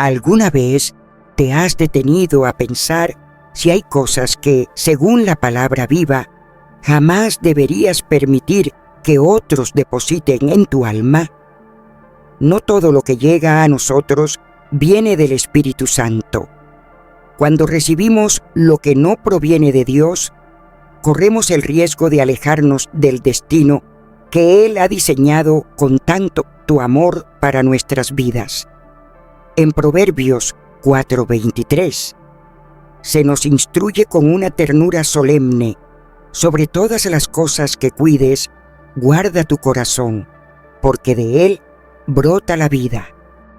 ¿Alguna vez te has detenido a pensar si hay cosas que, según la palabra viva, jamás deberías permitir que otros depositen en tu alma? No todo lo que llega a nosotros viene del Espíritu Santo. Cuando recibimos lo que no proviene de Dios, corremos el riesgo de alejarnos del destino que Él ha diseñado con tanto tu amor para nuestras vidas. En Proverbios 4:23, se nos instruye con una ternura solemne: sobre todas las cosas que cuides, guarda tu corazón, porque de él brota la vida.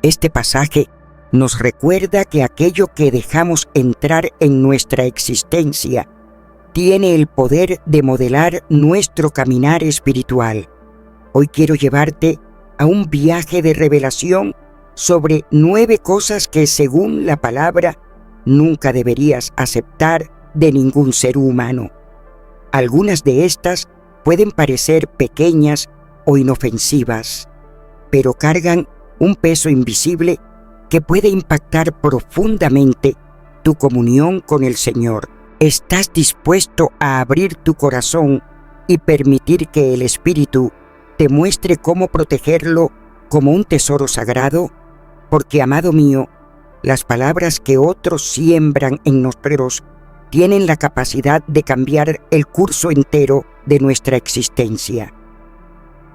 Este pasaje nos recuerda que aquello que dejamos entrar en nuestra existencia tiene el poder de modelar nuestro caminar espiritual. Hoy quiero llevarte a un viaje de revelación sobre 9 cosas que, según la palabra, nunca deberías aceptar de ningún ser humano. Algunas de estas pueden parecer pequeñas o inofensivas, pero cargan un peso invisible que puede impactar profundamente tu comunión con el Señor. ¿Estás dispuesto a abrir tu corazón y permitir que el Espíritu te muestre cómo protegerlo como un tesoro sagrado? Porque, amado mío, las palabras que otros siembran en nosotros tienen la capacidad de cambiar el curso entero de nuestra existencia.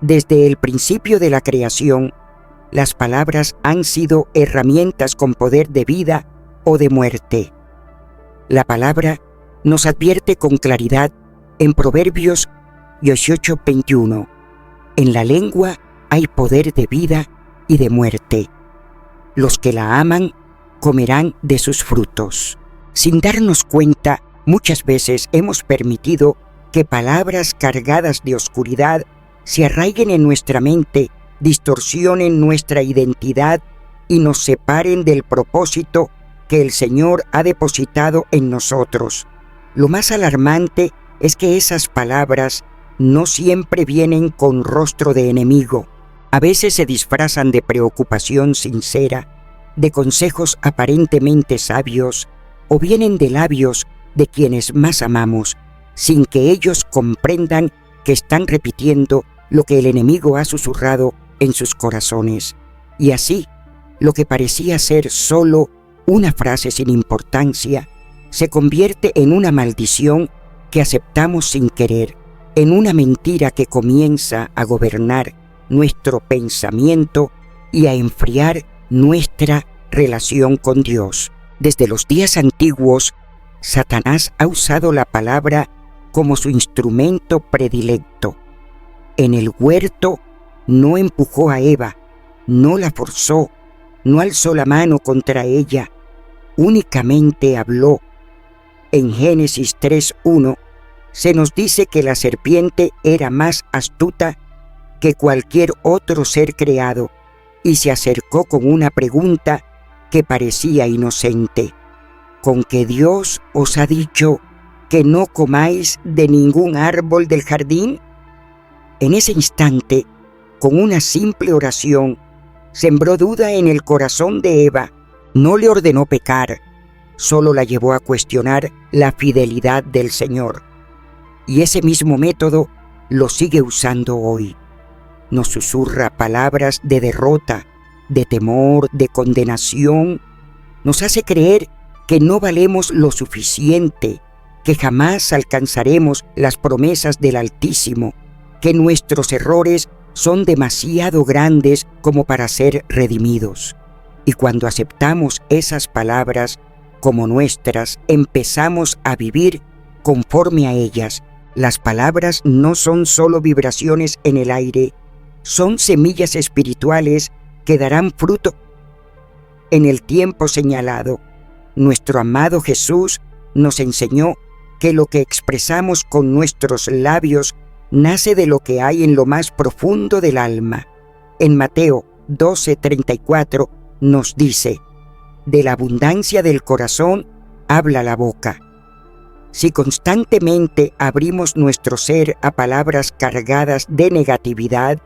Desde el principio de la creación, las palabras han sido herramientas con poder de vida o de muerte. La palabra nos advierte con claridad en Proverbios 18:21. En la lengua hay poder de vida y de muerte. Los que la aman comerán de sus frutos. Sin darnos cuenta, muchas veces hemos permitido que palabras cargadas de oscuridad se arraiguen en nuestra mente, distorsionen nuestra identidad y nos separen del propósito que el Señor ha depositado en nosotros. Lo más alarmante es que esas palabras no siempre vienen con rostro de enemigo. A veces se disfrazan de preocupación sincera, de consejos aparentemente sabios, o vienen de labios de quienes más amamos, sin que ellos comprendan que están repitiendo lo que el enemigo ha susurrado en sus corazones. Y así, lo que parecía ser solo una frase sin importancia, se convierte en una maldición que aceptamos sin querer, en una mentira que comienza a gobernar nuestro pensamiento y a enfriar nuestra relación con Dios. Desde los días antiguos, Satanás ha usado la palabra como su instrumento predilecto. En el huerto no empujó a Eva, no la forzó, no alzó la mano contra ella, únicamente habló. En Génesis 3:1 se nos dice que la serpiente era más astuta que cualquier otro ser creado y se acercó con una pregunta que parecía inocente: ¿con que Dios os ha dicho que no comáis de ningún árbol del jardín? En ese instante, con una simple oración, sembró duda en el corazón de Eva. No le ordenó pecar, solo la llevó a cuestionar la fidelidad del Señor. Y ese mismo método lo sigue usando hoy. Nos susurra palabras de derrota, de temor, de condenación. Nos hace creer que no valemos lo suficiente, que jamás alcanzaremos las promesas del Altísimo, que nuestros errores son demasiado grandes como para ser redimidos. Y cuando aceptamos esas palabras como nuestras, empezamos a vivir conforme a ellas. Las palabras no son solo vibraciones en el aire, son semillas espirituales que darán fruto en el tiempo señalado. Nuestro amado Jesús nos enseñó que lo que expresamos con nuestros labios nace de lo que hay en lo más profundo del alma. En Mateo 12:34 nos dice: de la abundancia del corazón habla la boca. Si constantemente abrimos nuestro ser a palabras cargadas de negatividad,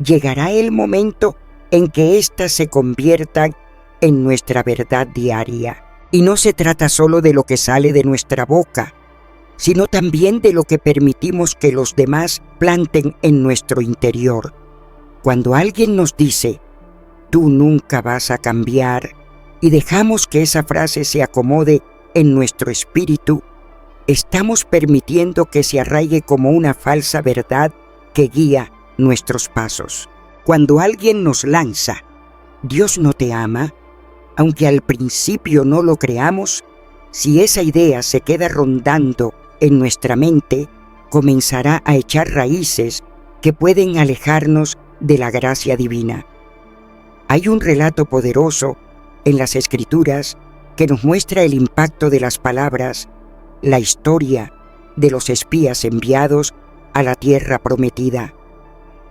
llegará el momento en que éstas se conviertan en nuestra verdad diaria. Y no se trata solo de lo que sale de nuestra boca, sino también de lo que permitimos que los demás planten en nuestro interior. Cuando alguien nos dice, tú nunca vas a cambiar, y dejamos que esa frase se acomode en nuestro espíritu, estamos permitiendo que se arraigue como una falsa verdad que guía nuestros pasos. Cuando alguien nos lanza, Dios no te ama, aunque al principio no lo creamos, si esa idea se queda rondando en nuestra mente, comenzará a echar raíces que pueden alejarnos de la gracia divina. Hay un relato poderoso en las Escrituras que nos muestra el impacto de las palabras, la historia de los espías enviados a la tierra prometida.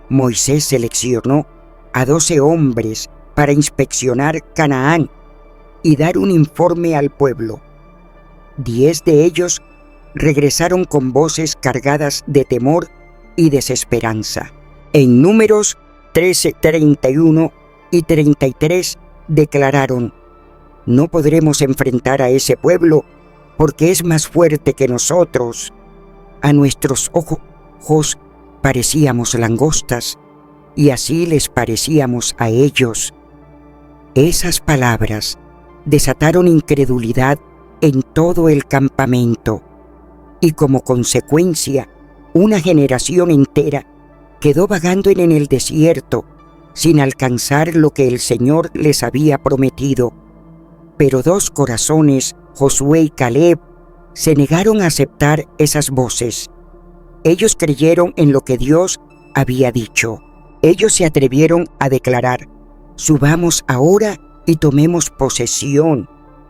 Moisés seleccionó a 12 hombres para inspeccionar Canaán y dar un informe al pueblo. 10 de ellos regresaron con voces cargadas de temor y desesperanza. En Números 13, 31 y 33 declararon: no podremos enfrentar a ese pueblo porque es más fuerte que nosotros. A nuestros ojos parecíamos langostas y así les parecíamos a ellos. Esas palabras desataron incredulidad en todo el campamento y como consecuencia una generación entera quedó vagando en el desierto sin alcanzar lo que el Señor les había prometido. Pero 2 corazones, Josué y Caleb, se negaron a aceptar esas voces. Ellos creyeron en lo que Dios había dicho. Ellos se atrevieron a declarar: subamos ahora y tomemos posesión,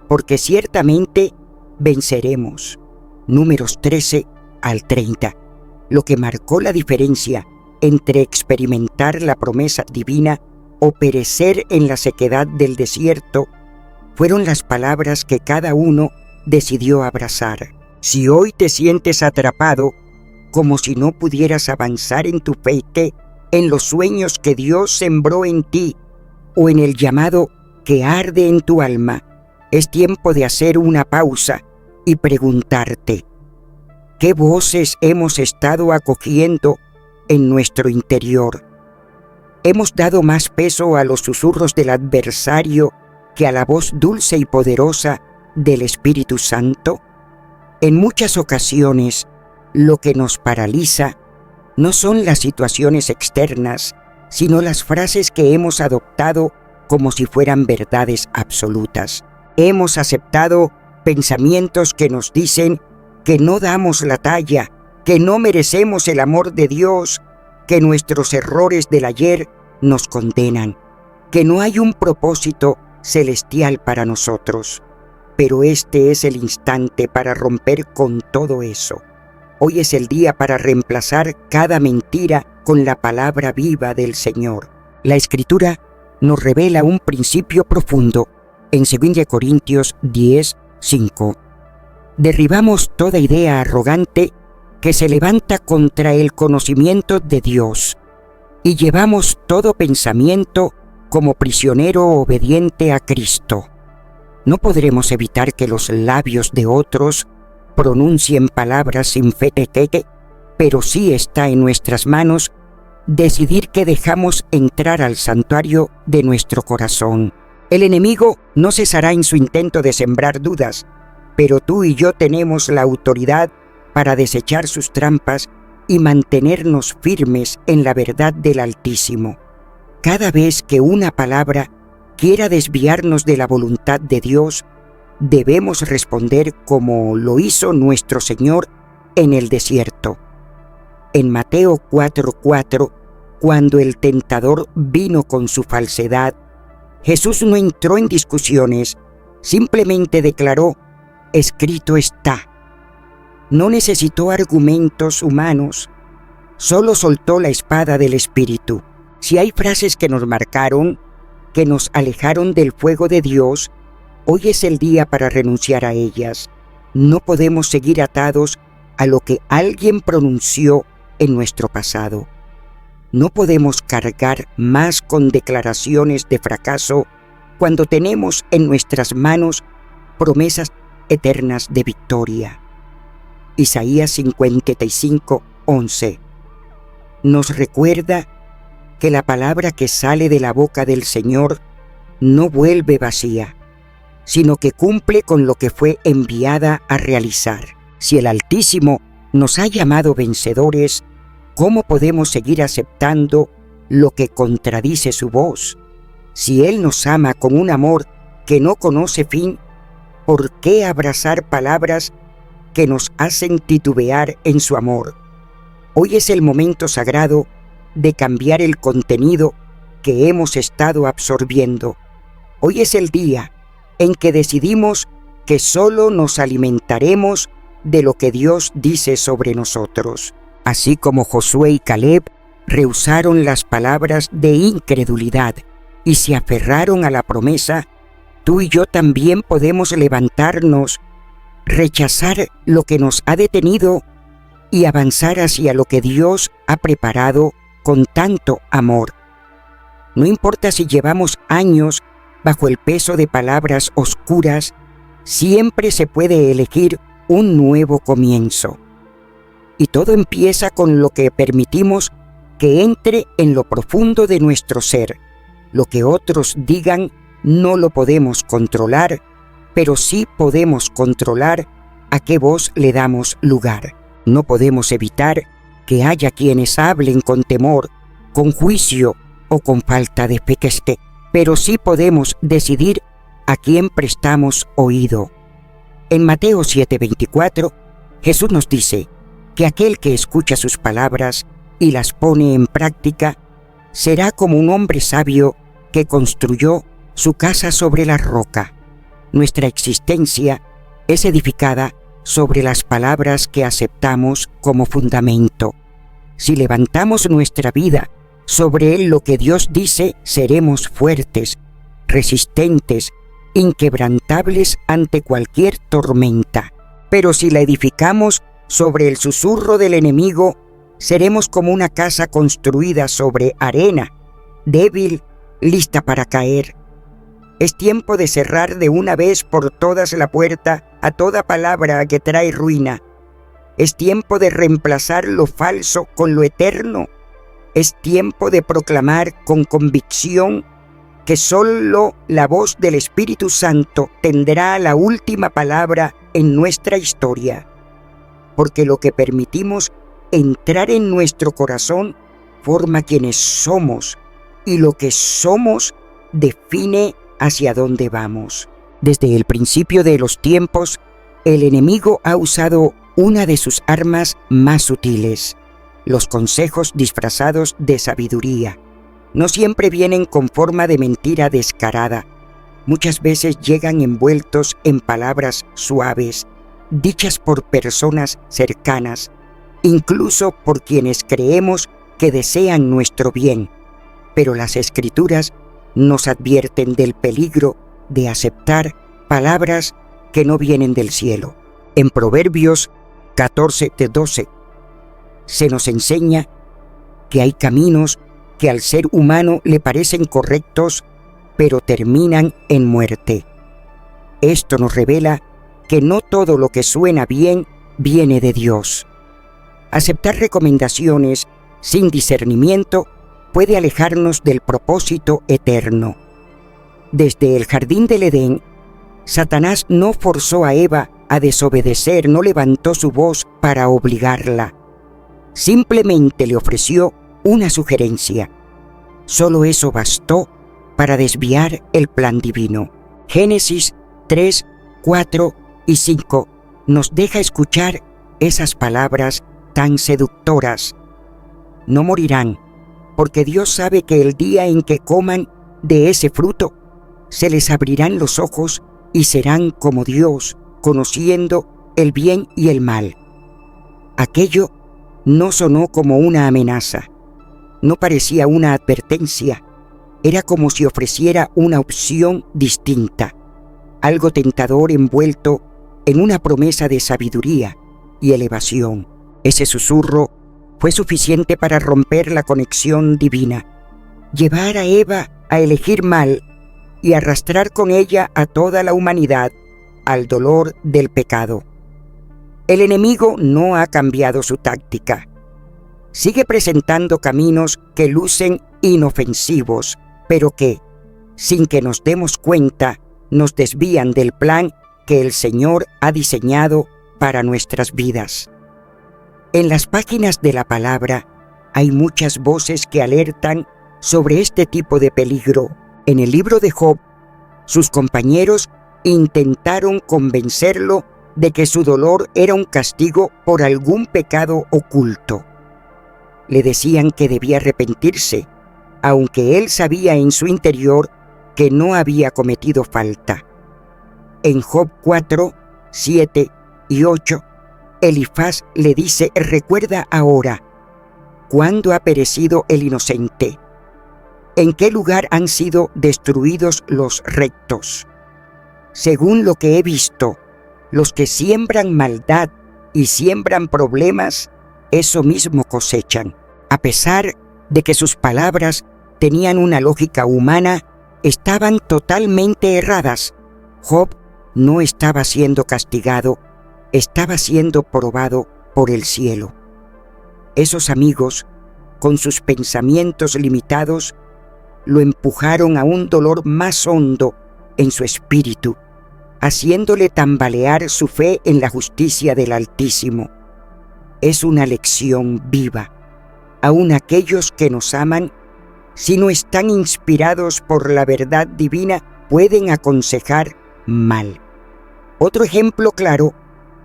porque ciertamente venceremos. Números 13 al 30. Lo que marcó la diferencia entre experimentar la promesa divina o perecer en la sequedad del desierto fueron las palabras que cada uno decidió abrazar. Si hoy te sientes atrapado, como si no pudieras avanzar en tu fe, en los sueños que Dios sembró en ti o en el llamado que arde en tu alma, es tiempo de hacer una pausa y preguntarte: ¿qué voces hemos estado acogiendo en nuestro interior? ¿Hemos dado más peso a los susurros del adversario que a la voz dulce y poderosa del Espíritu Santo? En muchas ocasiones, lo que nos paraliza no son las situaciones externas, sino las frases que hemos adoptado como si fueran verdades absolutas. Hemos aceptado pensamientos que nos dicen que no damos la talla, que no merecemos el amor de Dios, que nuestros errores del ayer nos condenan, que no hay un propósito celestial para nosotros. Pero este es el instante para romper con todo eso. Hoy es el día para reemplazar cada mentira con la palabra viva del Señor. La Escritura nos revela un principio profundo en 2 Corintios 10, 5. Derribamos toda idea arrogante que se levanta contra el conocimiento de Dios y llevamos todo pensamiento como prisionero obediente a Cristo. No podremos evitar que los labios de otros pronuncien palabras sin fe, pero sí está en nuestras manos decidir que dejamos entrar al santuario de nuestro corazón. El enemigo no cesará en su intento de sembrar dudas, pero tú y yo tenemos la autoridad para desechar sus trampas y mantenernos firmes en la verdad del Altísimo. Cada vez que una palabra quiera desviarnos de la voluntad de Dios, debemos responder como lo hizo nuestro Señor en el desierto. En Mateo 4:4, cuando el tentador vino con su falsedad, Jesús no entró en discusiones, simplemente declaró: escrito está. No necesitó argumentos humanos, solo soltó la espada del Espíritu. Si hay frases que nos marcaron, que nos alejaron del fuego de Dios, hoy es el día para renunciar a ellas. No podemos seguir atados a lo que alguien pronunció en nuestro pasado. No podemos cargar más con declaraciones de fracaso cuando tenemos en nuestras manos promesas eternas de victoria. Isaías 55:11 nos recuerda que la palabra que sale de la boca del Señor no vuelve vacía, sino que cumple con lo que fue enviada a realizar. Si el Altísimo nos ha llamado vencedores, ¿cómo podemos seguir aceptando lo que contradice su voz? Si Él nos ama con un amor que no conoce fin, ¿por qué abrazar palabras que nos hacen titubear en su amor? Hoy es el momento sagrado de cambiar el contenido que hemos estado absorbiendo. Hoy es el día en que decidimos que solo nos alimentaremos de lo que Dios dice sobre nosotros. Así como Josué y Caleb rehusaron las palabras de incredulidad y se aferraron a la promesa, tú y yo también podemos levantarnos, rechazar lo que nos ha detenido y avanzar hacia lo que Dios ha preparado con tanto amor. No importa si llevamos años bajo el peso de palabras oscuras, siempre se puede elegir un nuevo comienzo. Y todo empieza con lo que permitimos que entre en lo profundo de nuestro ser. Lo que otros digan no lo podemos controlar, pero sí podemos controlar a qué voz le damos lugar. No podemos evitar que haya quienes hablen con temor, con juicio o con falta de fe, pero sí podemos decidir a quién prestamos oído. En Mateo 7:24, Jesús nos dice que aquel que escucha sus palabras y las pone en práctica será como un hombre sabio que construyó su casa sobre la roca. Nuestra existencia es edificada sobre las palabras que aceptamos como fundamento. Si levantamos nuestra vida sobre lo que Dios dice, seremos fuertes, resistentes, inquebrantables ante cualquier tormenta. Pero si la edificamos sobre el susurro del enemigo, seremos como una casa construida sobre arena, débil, lista para caer. Es tiempo de cerrar de una vez por todas la puerta a toda palabra que trae ruina. Es tiempo de reemplazar lo falso con lo eterno. Es tiempo de proclamar con convicción que solo la voz del Espíritu Santo tendrá la última palabra en nuestra historia. Porque lo que permitimos entrar en nuestro corazón forma quienes somos, y lo que somos define hacia dónde vamos. Desde el principio de los tiempos, el enemigo ha usado una de sus armas más sutiles: los consejos disfrazados de sabiduría. No siempre vienen con forma de mentira descarada. Muchas veces llegan envueltos en palabras suaves, dichas por personas cercanas, incluso por quienes creemos que desean nuestro bien. Pero las Escrituras nos advierten del peligro de aceptar palabras que no vienen del cielo. En Proverbios 14:12 se nos enseña que hay caminos que al ser humano le parecen correctos, pero terminan en muerte. Esto nos revela que no todo lo que suena bien viene de Dios. Aceptar recomendaciones sin discernimiento puede alejarnos del propósito eterno. Desde el jardín del Edén, Satanás no forzó a Eva a desobedecer, no levantó su voz para obligarla. Simplemente le ofreció una sugerencia. Solo eso bastó para desviar el plan divino. Génesis 3, 4 y 5 nos deja escuchar esas palabras tan seductoras. No morirán, porque Dios sabe que el día en que coman de ese fruto, se les abrirán los ojos y serán como Dios, conociendo el bien y el mal. Aquello no sonó como una amenaza, no parecía una advertencia, era como si ofreciera una opción distinta, algo tentador envuelto en una promesa de sabiduría y elevación. Ese susurro fue suficiente para romper la conexión divina, llevar a Eva a elegir mal y arrastrar con ella a toda la humanidad al dolor del pecado. El enemigo no ha cambiado su táctica. Sigue presentando caminos que lucen inofensivos, pero que, sin que nos demos cuenta, nos desvían del plan que el Señor ha diseñado para nuestras vidas. En las páginas de la palabra hay muchas voces que alertan sobre este tipo de peligro. En el libro de Job, sus compañeros intentaron convencerlo de que su dolor era un castigo por algún pecado oculto. Le decían que debía arrepentirse, aunque él sabía en su interior que no había cometido falta. En Job 4, 7 y 8, Elifaz le dice: «Recuerda ahora, ¿cuándo ha perecido el inocente? ¿En qué lugar han sido destruidos los rectos? Según lo que he visto, los que siembran maldad y siembran problemas, eso mismo cosechan». A pesar de que sus palabras tenían una lógica humana, estaban totalmente erradas. Job no estaba siendo castigado, estaba siendo probado por el cielo. Esos amigos, con sus pensamientos limitados, lo empujaron a un dolor más hondo en su espíritu, haciéndole tambalear su fe en la justicia del Altísimo. Es una lección viva. Aun aquellos que nos aman, si no están inspirados por la verdad divina, pueden aconsejar mal. Otro ejemplo claro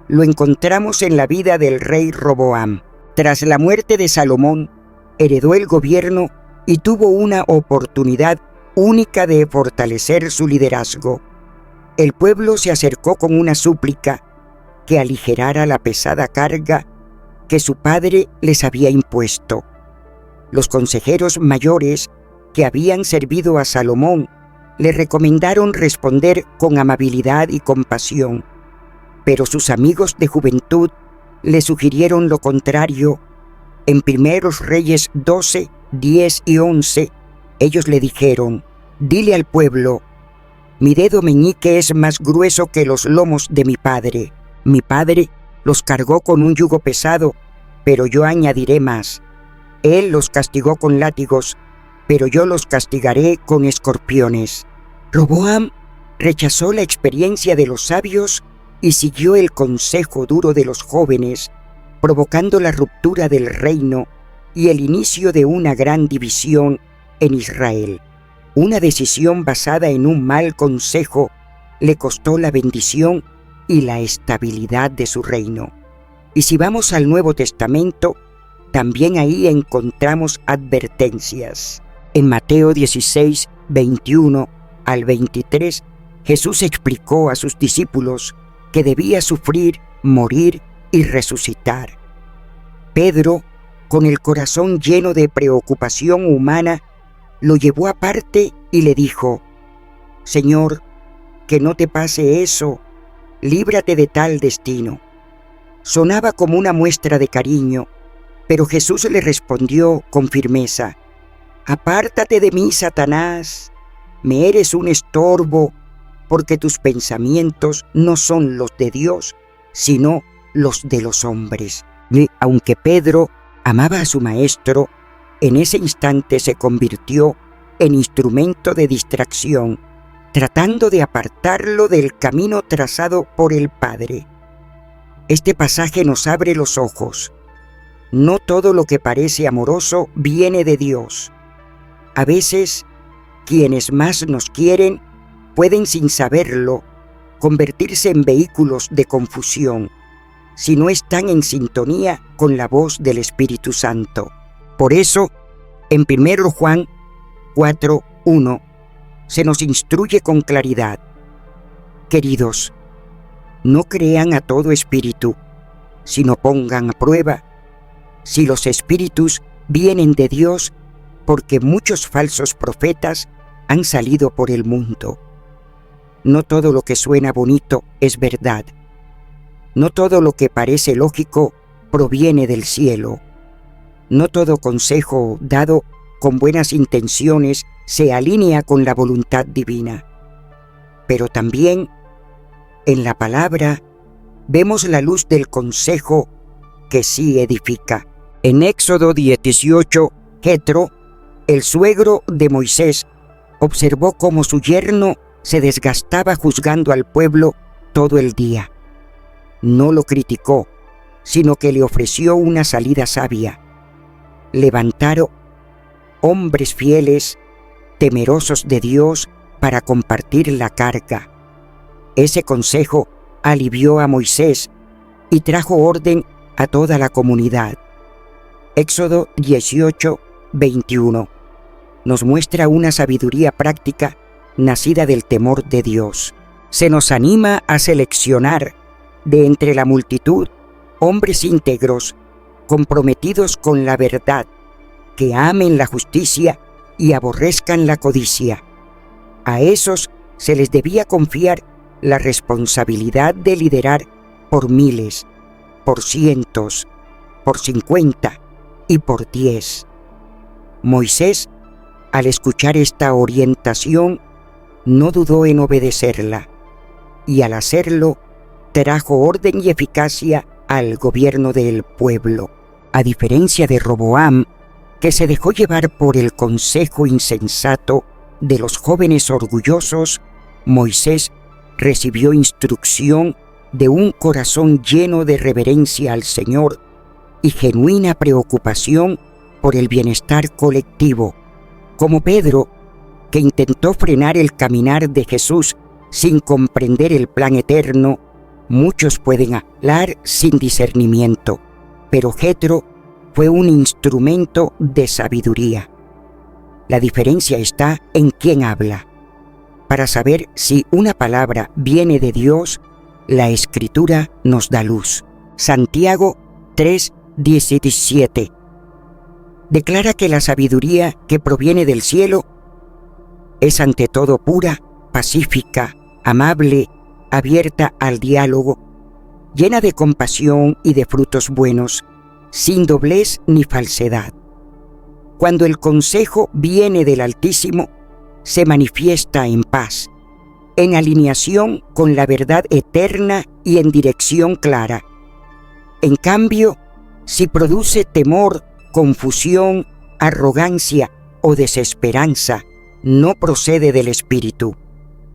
lo encontramos en la vida del rey Roboam. Tras la muerte de Salomón, heredó el gobierno y tuvo una oportunidad única de fortalecer su liderazgo. El pueblo se acercó con una súplica que aligerara la pesada carga que su padre les había impuesto. Los consejeros mayores que habían servido a Salomón le recomendaron responder con amabilidad y compasión, pero sus amigos de juventud le sugirieron lo contrario. En Primeros Reyes 12, 10 y 11, ellos le dijeron: «Dile al pueblo, mi dedo meñique es más grueso que los lomos de mi padre. Mi padre los cargó con un yugo pesado, pero yo añadiré más. Él los castigó con látigos, pero yo los castigaré con escorpiones». Roboam rechazó la experiencia de los sabios y siguió el consejo duro de los jóvenes, provocando la ruptura del reino y el inicio de una gran división en Israel. Una decisión basada en un mal consejo le costó la bendición y la estabilidad de su reino. Y si vamos al Nuevo Testamento, también ahí encontramos advertencias. En Mateo 16, 21 al 23, Jesús explicó a sus discípulos que debía sufrir, morir y resucitar. Pedro, con el corazón lleno de preocupación humana, lo llevó aparte y le dijo: «Señor, que no te pase eso, líbrate de tal destino». Sonaba como una muestra de cariño, pero Jesús le respondió con firmeza: «Apártate de mí, Satanás, me eres un estorbo, porque tus pensamientos no son los de Dios, sino los de los hombres». Y aunque Pedro amaba a su maestro, en ese instante se convirtió en instrumento de distracción, tratando de apartarlo del camino trazado por el Padre. Este pasaje nos abre los ojos. No todo lo que parece amoroso viene de Dios. A veces, quienes más nos quieren pueden, sin saberlo, convertirse en vehículos de confusión si no están en sintonía con la voz del Espíritu Santo. Por eso, en 1 Juan 4:1 se nos instruye con claridad: «Queridos, no crean a todo espíritu, sino pongan a prueba si los espíritus vienen de Dios, porque muchos falsos profetas han salido por el mundo». No todo lo que suena bonito es verdad. No todo lo que parece lógico proviene del cielo. No todo consejo dado con buenas intenciones se alinea con la voluntad divina. Pero también en la palabra vemos la luz del consejo que sí edifica. En Éxodo 18, Jetro, el suegro de Moisés, observó cómo su yerno se desgastaba juzgando al pueblo todo el día. No lo criticó, sino que le ofreció una salida sabia. Levantaron hombres fieles, temerosos de Dios, para compartir la carga. Ese consejo alivió a Moisés y trajo orden a toda la comunidad. Éxodo 18, 21 nos muestra una sabiduría práctica nacida del temor de Dios. Se nos anima a seleccionar de entre la multitud hombres íntegros, comprometidos con la verdad, que amen la justicia y aborrezcan la codicia. A esos se les debía confiar la responsabilidad de liderar por miles, por cientos, por 50 y por 10. Moisés, al escuchar esta orientación, no dudó en obedecerla, y al hacerlo, trajo orden y eficacia al gobierno del pueblo. A diferencia de Roboam, que se dejó llevar por el consejo insensato de los jóvenes orgullosos, Moisés recibió instrucción de un corazón lleno de reverencia al Señor y genuina preocupación por el bienestar colectivo. Como Pedro, que intentó frenar el caminar de Jesús sin comprender el plan eterno, muchos pueden hablar sin discernimiento, pero Jetro fue un instrumento de sabiduría. La diferencia está en quién habla. Para saber si una palabra viene de Dios, la Escritura nos da luz. Santiago 3:17 declara que la sabiduría que proviene del cielo es ante todo pura, pacífica, amable, abierta al diálogo, llena de compasión y de frutos buenos, sin doblez ni falsedad. Cuando el consejo viene del Altísimo, se manifiesta en paz, en alineación con la verdad eterna y en dirección clara. En cambio, si produce temor, confusión, arrogancia o desesperanza, no procede del Espíritu.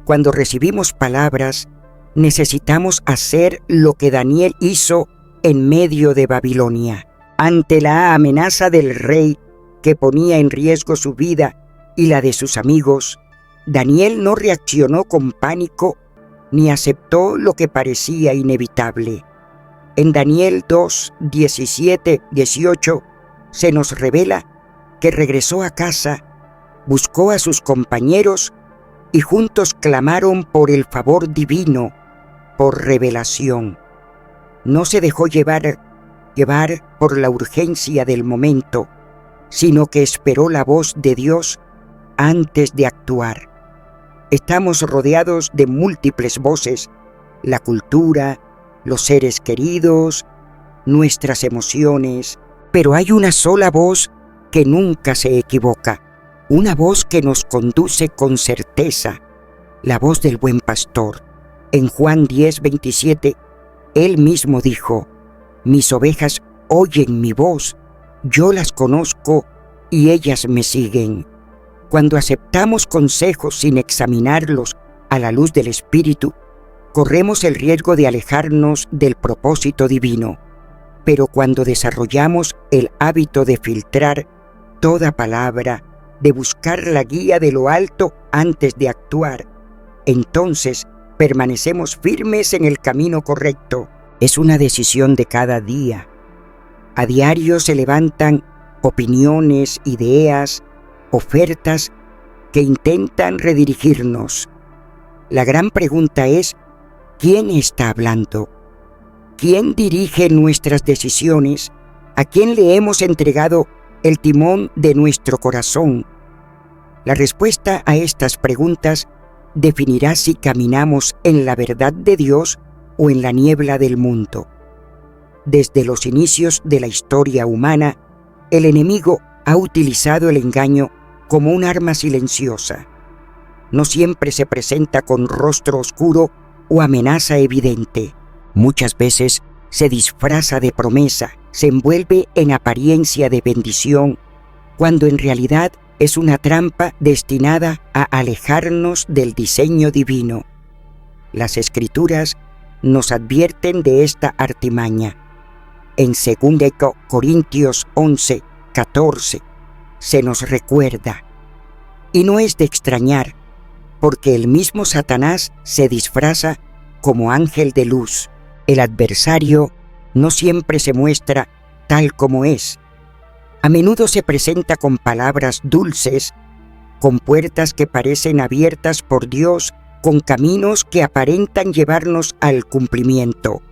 Cuando recibimos palabras, necesitamos hacer lo que Daniel hizo en medio de Babilonia. Ante la amenaza del rey que ponía en riesgo su vida y la de sus amigos, Daniel no reaccionó con pánico ni aceptó lo que parecía inevitable. En Daniel 2, 17, 18 se nos revela que regresó a casa, buscó a sus compañeros y juntos clamaron por el favor divino, por revelación. No se dejó llevar por la urgencia del momento, sino que esperó la voz de Dios antes de actuar. Estamos rodeados de múltiples voces: la cultura, los seres queridos, nuestras emociones, pero hay una sola voz que nunca se equivoca, una voz que nos conduce con certeza, la voz del buen pastor. En Juan 10:27, él mismo dijo: mis ovejas oyen mi voz, yo las conozco y ellas me siguen. Cuando aceptamos consejos sin examinarlos a la luz del Espíritu, corremos el riesgo de alejarnos del propósito divino. Pero cuando desarrollamos el hábito de filtrar toda palabra, de buscar la guía de lo alto antes de actuar, entonces permanecemos firmes en el camino correcto. Es una decisión de cada día. A diario se levantan opiniones, ideas, ofertas que intentan redirigirnos. La gran pregunta es: ¿quién está hablando? ¿Quién dirige nuestras decisiones? ¿A quién le hemos entregado el timón de nuestro corazón? La respuesta a estas preguntas definirá si caminamos en la verdad de Dios o en la niebla del mundo. Desde los inicios de la historia humana, el enemigo ha utilizado el engaño como un arma silenciosa. No siempre se presenta con rostro oscuro o amenaza evidente. Muchas veces se disfraza de promesa, se envuelve en apariencia de bendición, cuando en realidad es una trampa destinada a alejarnos del diseño divino. Las Escrituras nos advierten de esta artimaña. En 2 Corintios 11, 14, se nos recuerda. Y no es de extrañar, porque el mismo Satanás se disfraza como ángel de luz. El adversario no siempre se muestra tal como es. A menudo se presenta con palabras dulces, con puertas que parecen abiertas por Dios, con caminos que aparentan llevarnos al cumplimiento.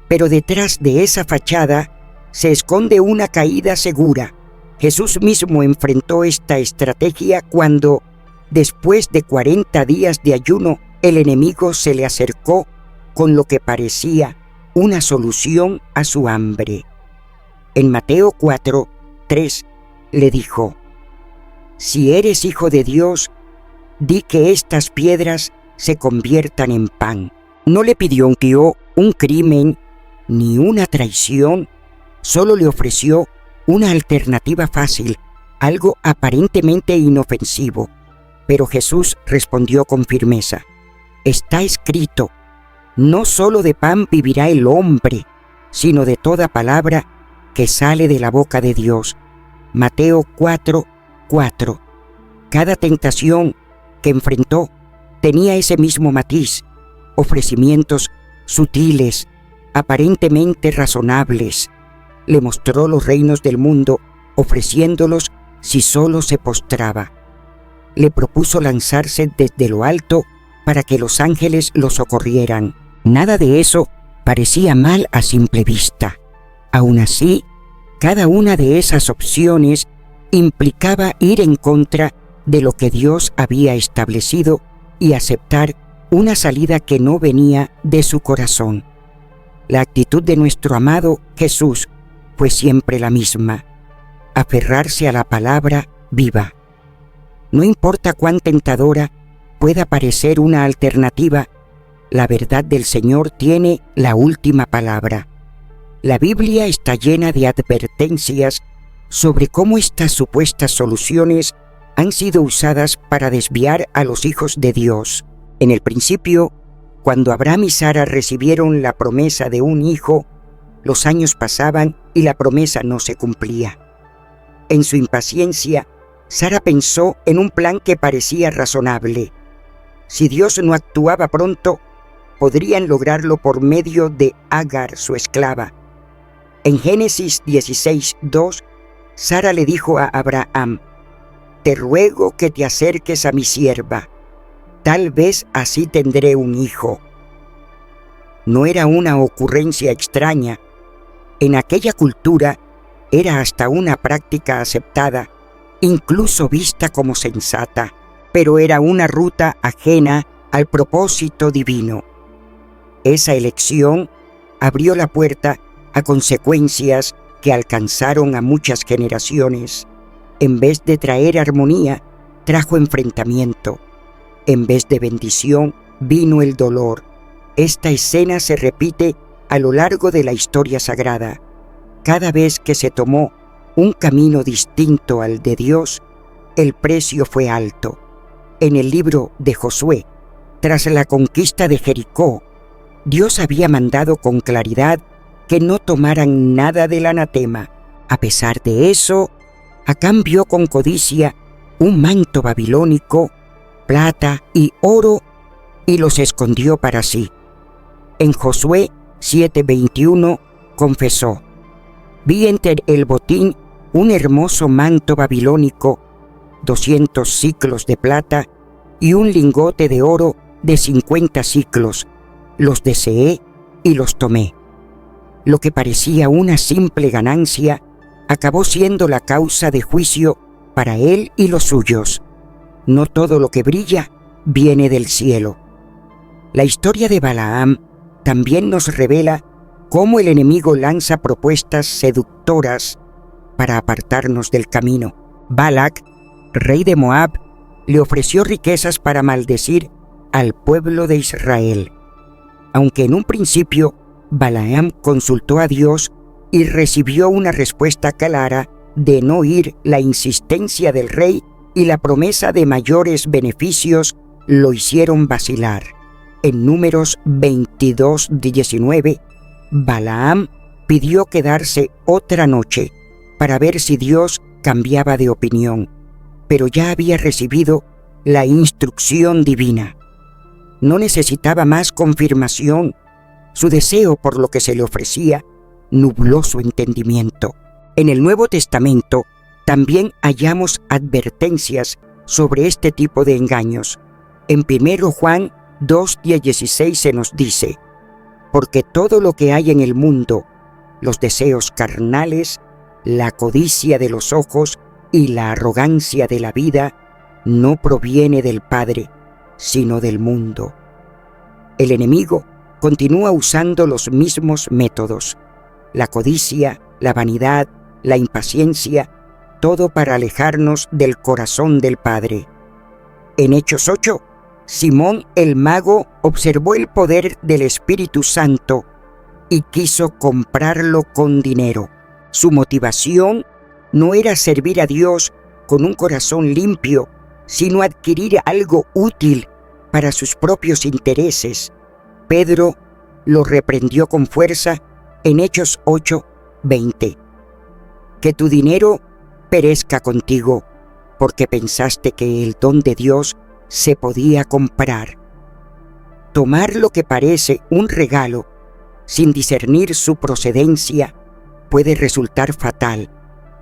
Pero detrás de esa fachada se esconde una caída segura. Jesús mismo enfrentó esta estrategia cuando, después de 40 días de ayuno, el enemigo se le acercó con lo que parecía una solución a su hambre. En Mateo 4, 3 le dijo: «Si eres hijo de Dios, di que estas piedras se conviertan en pan». No le pidió un crimen ni una traición, solo le ofreció una alternativa fácil, algo aparentemente inofensivo. Pero Jesús respondió con firmeza: «Está escrito, no solo de pan vivirá el hombre, sino de toda palabra que sale de la boca de Dios». Mateo 4, 4. Cada tentación que enfrentó tenía ese mismo matiz, ofrecimientos sutiles, aparentemente razonables. Le mostró los reinos del mundo, ofreciéndolos si solo se postraba. Le propuso lanzarse desde lo alto para que los ángeles lo socorrieran. Nada de eso parecía mal a simple vista. Aún así, cada una de esas opciones implicaba ir en contra de lo que Dios había establecido y aceptar una salida que no venía de su corazón. La actitud de nuestro amado Jesús fue siempre la misma: aferrarse a la palabra viva. No importa cuán tentadora pueda parecer una alternativa, la verdad del Señor tiene la última palabra. La Biblia está llena de advertencias sobre cómo estas supuestas soluciones han sido usadas para desviar a los hijos de Dios. En el principio, cuando Abraham y Sara recibieron la promesa de un hijo, los años pasaban y la promesa no se cumplía. En su impaciencia, Sara pensó en un plan que parecía razonable. Si Dios no actuaba pronto, podrían lograrlo por medio de Agar, su esclava. En Génesis 16, 2, Sara le dijo a Abraham: «Te ruego que te acerques a mi sierva, tal vez así tendré un hijo». No era una ocurrencia extraña. En aquella cultura era hasta una práctica aceptada, incluso vista como sensata, pero era una ruta ajena al propósito divino. Esa elección abrió la puerta a consecuencias que alcanzaron a muchas generaciones. En vez de traer armonía, trajo enfrentamiento. En vez de bendición, vino el dolor. Esta escena se repite a lo largo de la historia sagrada. Cada vez que se tomó un camino distinto al de Dios, el precio fue alto. En el libro de Josué, tras la conquista de Jericó, Dios había mandado con claridad que no tomaran nada del anatema. A pesar de eso, Acán vio con codicia un manto babilónico, plata y oro, y los escondió para sí. En Josué 7:21 confesó: «Vi entre el botín un hermoso manto babilónico, 200 siclos de plata y un lingote de oro de 50 siclos. Los deseé y los tomé». Lo que parecía una simple ganancia acabó siendo la causa de juicio para él y los suyos. No todo lo que brilla viene del cielo. La historia de Balaam también nos revela cómo el enemigo lanza propuestas seductoras para apartarnos del camino. Balac rey de Moab, le ofreció riquezas para maldecir al pueblo de Israel. Aunque en un principio Balaam consultó a Dios y recibió una respuesta clara de no oír la insistencia del rey y la promesa de mayores beneficios, lo hicieron vacilar. En Números 22:19, Balaam pidió quedarse otra noche para ver si Dios cambiaba de opinión, pero ya había recibido la instrucción divina. No necesitaba más confirmación. Su deseo por lo que se le ofrecía nubló su entendimiento. En el Nuevo Testamento también hallamos advertencias sobre este tipo de engaños. En 1 Juan 2:16 se nos dice: porque todo lo que hay en el mundo, los deseos carnales, la codicia de los ojos y la arrogancia de la vida, no proviene del Padre, sino del mundo. El enemigo continúa usando los mismos métodos: la codicia, la vanidad, la impaciencia, todo para alejarnos del corazón del Padre. En Hechos 8, Simón el mago observó el poder del Espíritu Santo y quiso comprarlo con dinero. Su motivación no era servir a Dios con un corazón limpio, sino adquirir algo útil para sus propios intereses. Pedro lo reprendió con fuerza en Hechos 8:20. Que tu dinero perezca contigo, porque pensaste que el don de Dios se podía comprar. Tomar lo que parece un regalo sin discernir su procedencia puede resultar fatal.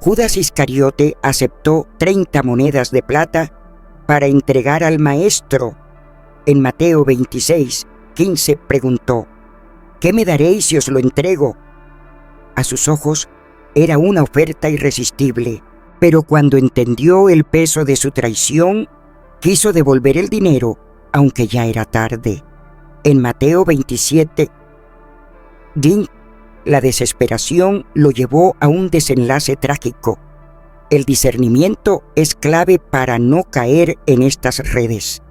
Judas Iscariote aceptó 30 monedas de plata para entregar al maestro. En Mateo 26:15 preguntó: ¿qué me daréis si os lo entrego? A sus ojos era una oferta irresistible, pero cuando entendió el peso de su traición, quiso devolver el dinero, aunque ya era tarde. En Mateo 27, la desesperación lo llevó a un desenlace trágico. El discernimiento es clave para no caer en estas redes.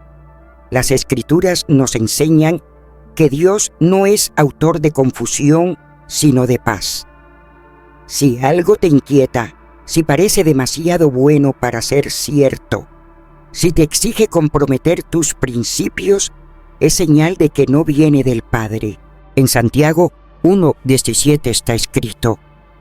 Las Escrituras nos enseñan que Dios no es autor de confusión, sino de paz. Si algo te inquieta, si parece demasiado bueno para ser cierto, si te exige comprometer tus principios, es señal de que no viene del Padre. En Santiago 1:17 está escrito: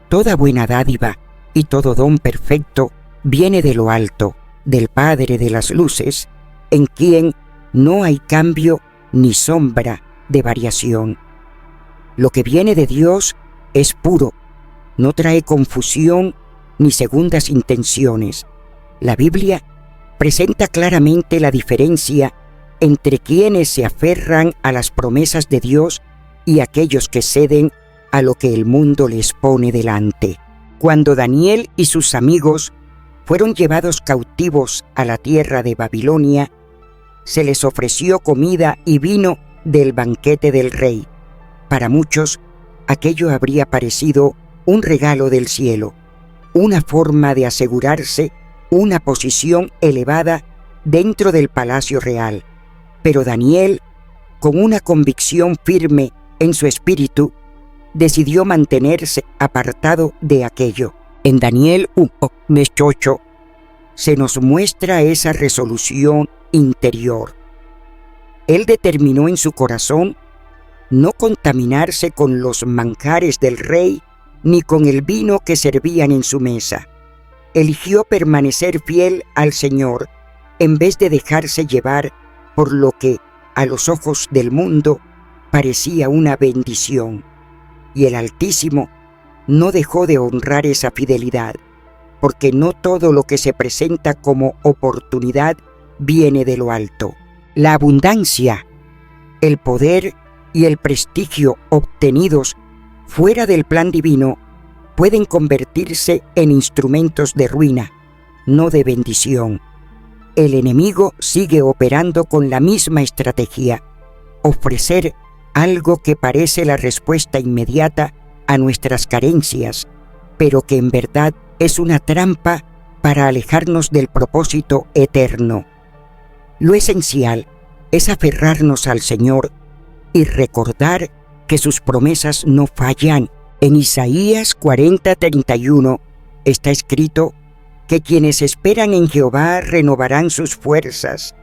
toda buena dádiva y todo don perfecto viene de lo alto, del Padre de las luces, en quien no hay cambio ni sombra de variación. Lo que viene de Dios es puro, no trae confusión ni segundas intenciones. La Biblia presenta claramente la diferencia entre quienes se aferran a las promesas de Dios y aquellos que ceden a lo que el mundo les pone delante. Cuando Daniel y sus amigos fueron llevados cautivos a la tierra de Babilonia, se les ofreció comida y vino del banquete del rey. Para muchos, aquello habría parecido un regalo del cielo, una forma de asegurarse una posición elevada dentro del palacio real. Pero Daniel, con una convicción firme en su espíritu, decidió mantenerse apartado de aquello. En Daniel 1:8 se nos muestra esa resolución interior. Él determinó en su corazón no contaminarse con los manjares del rey ni con el vino que servían en su mesa. Eligió permanecer fiel al Señor en vez de dejarse llevar por lo que a los ojos del mundo parecía una bendición. Y el Altísimo no dejó de honrar esa fidelidad, porque no todo lo que se presenta como oportunidad viene de lo alto. La abundancia, el poder y el prestigio obtenidos fuera del plan divino pueden convertirse en instrumentos de ruina, no de bendición. El enemigo sigue operando con la misma estrategia: ofrecer algo que parece la respuesta inmediata a nuestras carencias, pero que en verdad es una trampa para alejarnos del propósito eterno. Lo esencial es aferrarnos al Señor y recordar que sus promesas no fallan. En Isaías 40:31 está escrito que quienes esperan en Jehová renovarán sus fuerzas,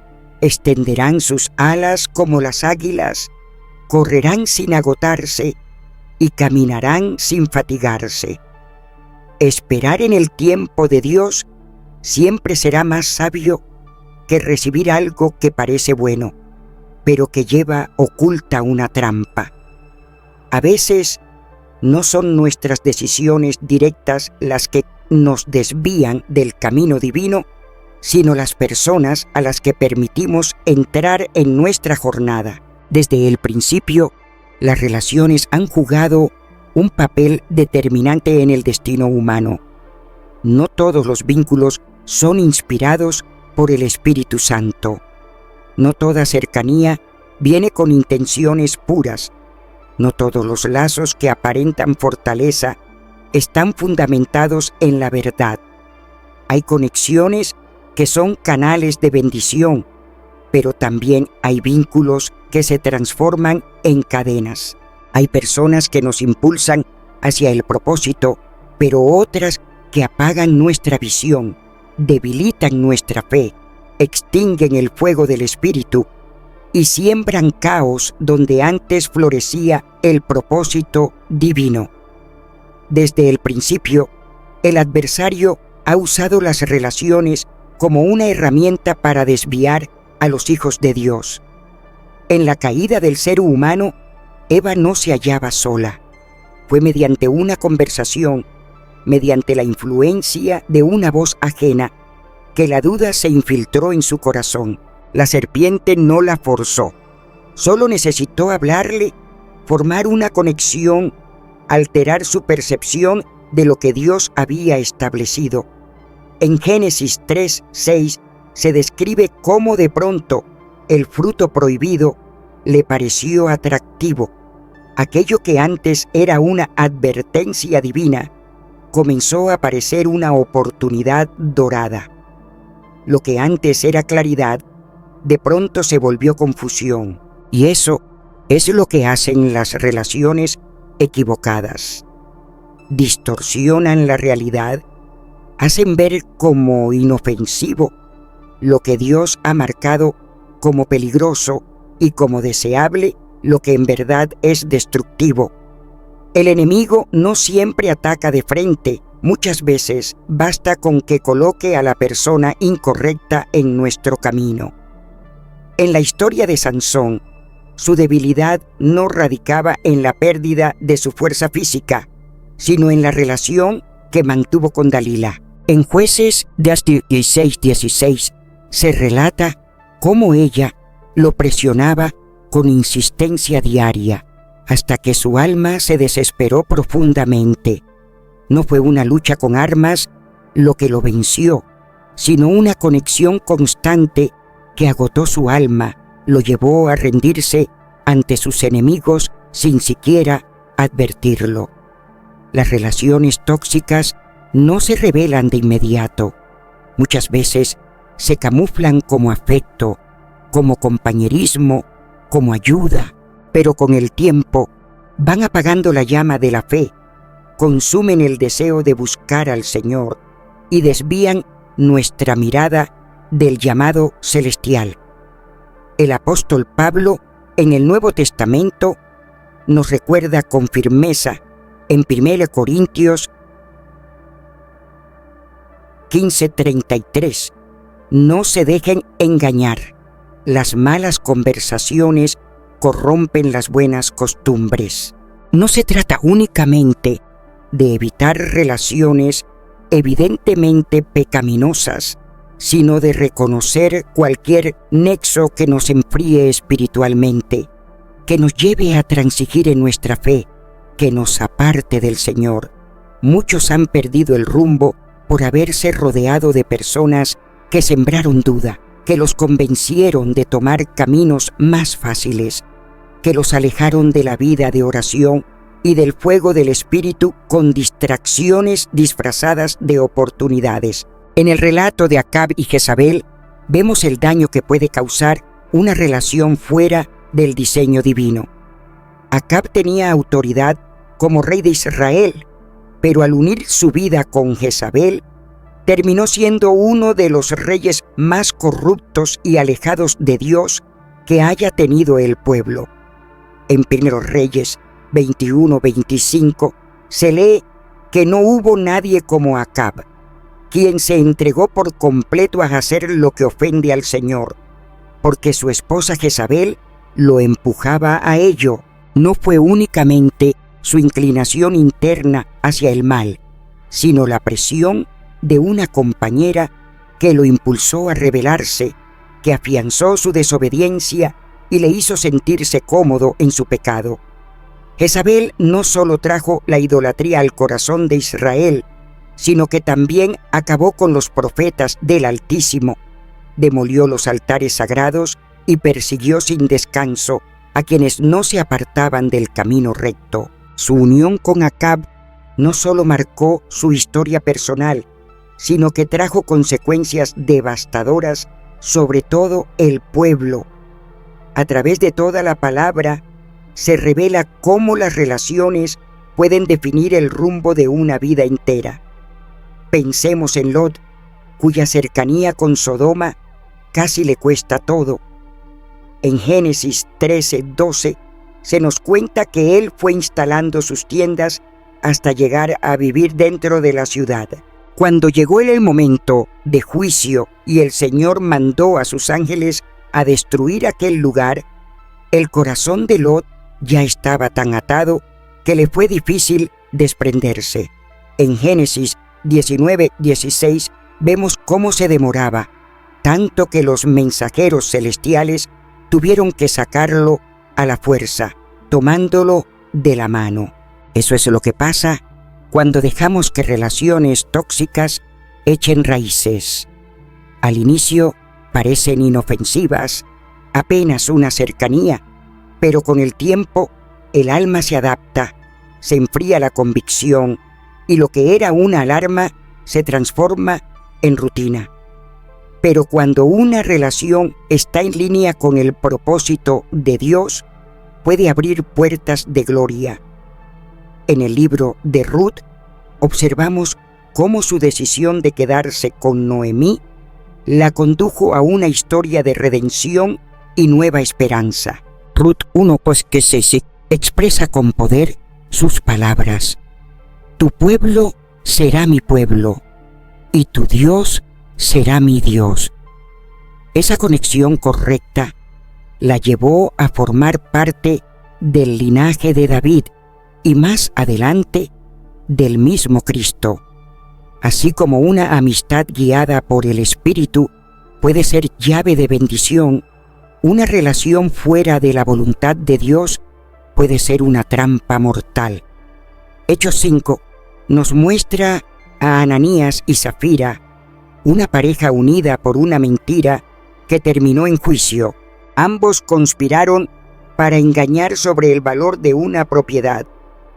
extenderán sus alas como las águilas, correrán sin agotarse y caminarán sin fatigarse. Esperar en el tiempo de Dios siempre será más sabio que recibir algo que parece bueno, pero que lleva oculta una trampa. A veces no son nuestras decisiones directas las que nos desvían del camino divino, sino las personas a las que permitimos entrar en nuestra jornada. Desde el principio, las relaciones han jugado un papel determinante en el destino humano. No todos los vínculos son inspirados por el Espíritu Santo. No toda cercanía viene con intenciones puras. No todos los lazos que aparentan fortaleza están fundamentados en la verdad. Hay conexiones que son canales de bendición, pero también hay vínculos que se transforman en cadenas. Hay personas que nos impulsan hacia el propósito, pero otras que apagan nuestra visión, debilitan nuestra fe, extinguen el fuego del Espíritu y siembran caos donde antes florecía el propósito divino. Desde el principio, el adversario ha usado las relaciones como una herramienta para desviar a los hijos de Dios. En la caída del ser humano, Eva no se hallaba sola. Fue mediante una conversación, mediante la influencia de una voz ajena, que la duda se infiltró en su corazón. La serpiente no la forzó. Solo necesitó hablarle, formar una conexión, alterar su percepción de lo que Dios había establecido. En Génesis 3:6 se describe cómo de pronto el fruto prohibido le pareció atractivo. Aquello que antes era una advertencia divina comenzó a parecer una oportunidad dorada. Lo que antes era claridad, de pronto se volvió confusión. Y eso es lo que hacen las relaciones equivocadas. Distorsionan la realidad, hacen ver como inofensivo lo que Dios ha marcado como peligroso y como deseable lo que en verdad es destructivo. El enemigo no siempre ataca de frente. Muchas veces basta con que coloque a la persona incorrecta en nuestro camino. En la historia de Sansón, su debilidad no radicaba en la pérdida de su fuerza física, sino en la relación que mantuvo con Dalila. En Jueces 16:16 se relata cómo ella lo presionaba con insistencia diaria, hasta que su alma se desesperó profundamente. No fue una lucha con armas lo que lo venció, sino una conexión constante que agotó su alma, lo llevó a rendirse ante sus enemigos sin siquiera advertirlo. Las relaciones tóxicas no se revelan de inmediato. Muchas veces se camuflan como afecto, como compañerismo, como ayuda, pero con el tiempo van apagando la llama de la fe, consumen el deseo de buscar al Señor y desvían nuestra mirada del llamado celestial. El apóstol Pablo en el Nuevo Testamento nos recuerda con firmeza en 1 Corintios 15:33, no se dejen engañar. Las malas conversaciones corrompen las buenas costumbres. No se trata únicamente de evitar relaciones evidentemente pecaminosas, sino de reconocer cualquier nexo que nos enfríe espiritualmente, que nos lleve a transigir en nuestra fe, que nos aparte del Señor. Muchos han perdido el rumbo por haberse rodeado de personas que sembraron duda, que los convencieron de tomar caminos más fáciles, que los alejaron de la vida de oración y del fuego del Espíritu con distracciones disfrazadas de oportunidades. En el relato de Acab y Jezabel vemos el daño que puede causar una relación fuera del diseño divino. Acab tenía autoridad como rey de Israel, pero al unir su vida con Jezabel, terminó siendo uno de los reyes más corruptos y alejados de Dios que haya tenido el pueblo. En 1 Reyes 21-25 se lee que no hubo nadie como Acab, quien se entregó por completo a hacer lo que ofende al Señor, porque su esposa Jezabel lo empujaba a ello. No fue únicamente su inclinación interna hacia el mal, sino la presión de una compañera que lo impulsó a rebelarse, que afianzó su desobediencia y le hizo sentirse cómodo en su pecado. Jezabel no solo trajo la idolatría al corazón de Israel, sino que también acabó con los profetas del Altísimo, demolió los altares sagrados y persiguió sin descanso a quienes no se apartaban del camino recto. Su unión con Acab no solo marcó su historia personal, sino que trajo consecuencias devastadoras sobre todo el pueblo. A través de toda la palabra se revela cómo las relaciones pueden definir el rumbo de una vida entera. Pensemos en Lot, cuya cercanía con Sodoma casi le cuesta todo. En Génesis 13:12 se nos cuenta que él fue instalando sus tiendas hasta llegar a vivir dentro de la ciudad. Cuando llegó el momento de juicio y el Señor mandó a sus ángeles a destruir aquel lugar, el corazón de Lot ya estaba tan atado que le fue difícil desprenderse. En Génesis 19:16 vemos cómo se demoraba, tanto que los mensajeros celestiales tuvieron que sacarlo a la fuerza, tomándolo de la mano. Eso es lo que pasa cuando dejamos que relaciones tóxicas echen raíces. Al inicio parecen inofensivas, apenas una cercanía, pero con el tiempo el alma se adapta, se enfría la convicción y lo que era una alarma se transforma en rutina. Pero cuando una relación está en línea con el propósito de Dios, puede abrir puertas de gloria. En el libro de Ruth observamos cómo su decisión de quedarse con Noemí la condujo a una historia de redención y nueva esperanza. Ruth 1, pues que se expresa con poder sus palabras. Tu pueblo será mi pueblo y tu Dios será mi Dios. Esa conexión correcta la llevó a formar parte del linaje de David y más adelante del mismo Cristo. Así como una amistad guiada por el Espíritu puede ser llave de bendición, una relación fuera de la voluntad de Dios puede ser una trampa mortal. Hechos 5 nos muestra a Ananías y Zafira, una pareja unida por una mentira que terminó en juicio. Ambos conspiraron para engañar sobre el valor de una propiedad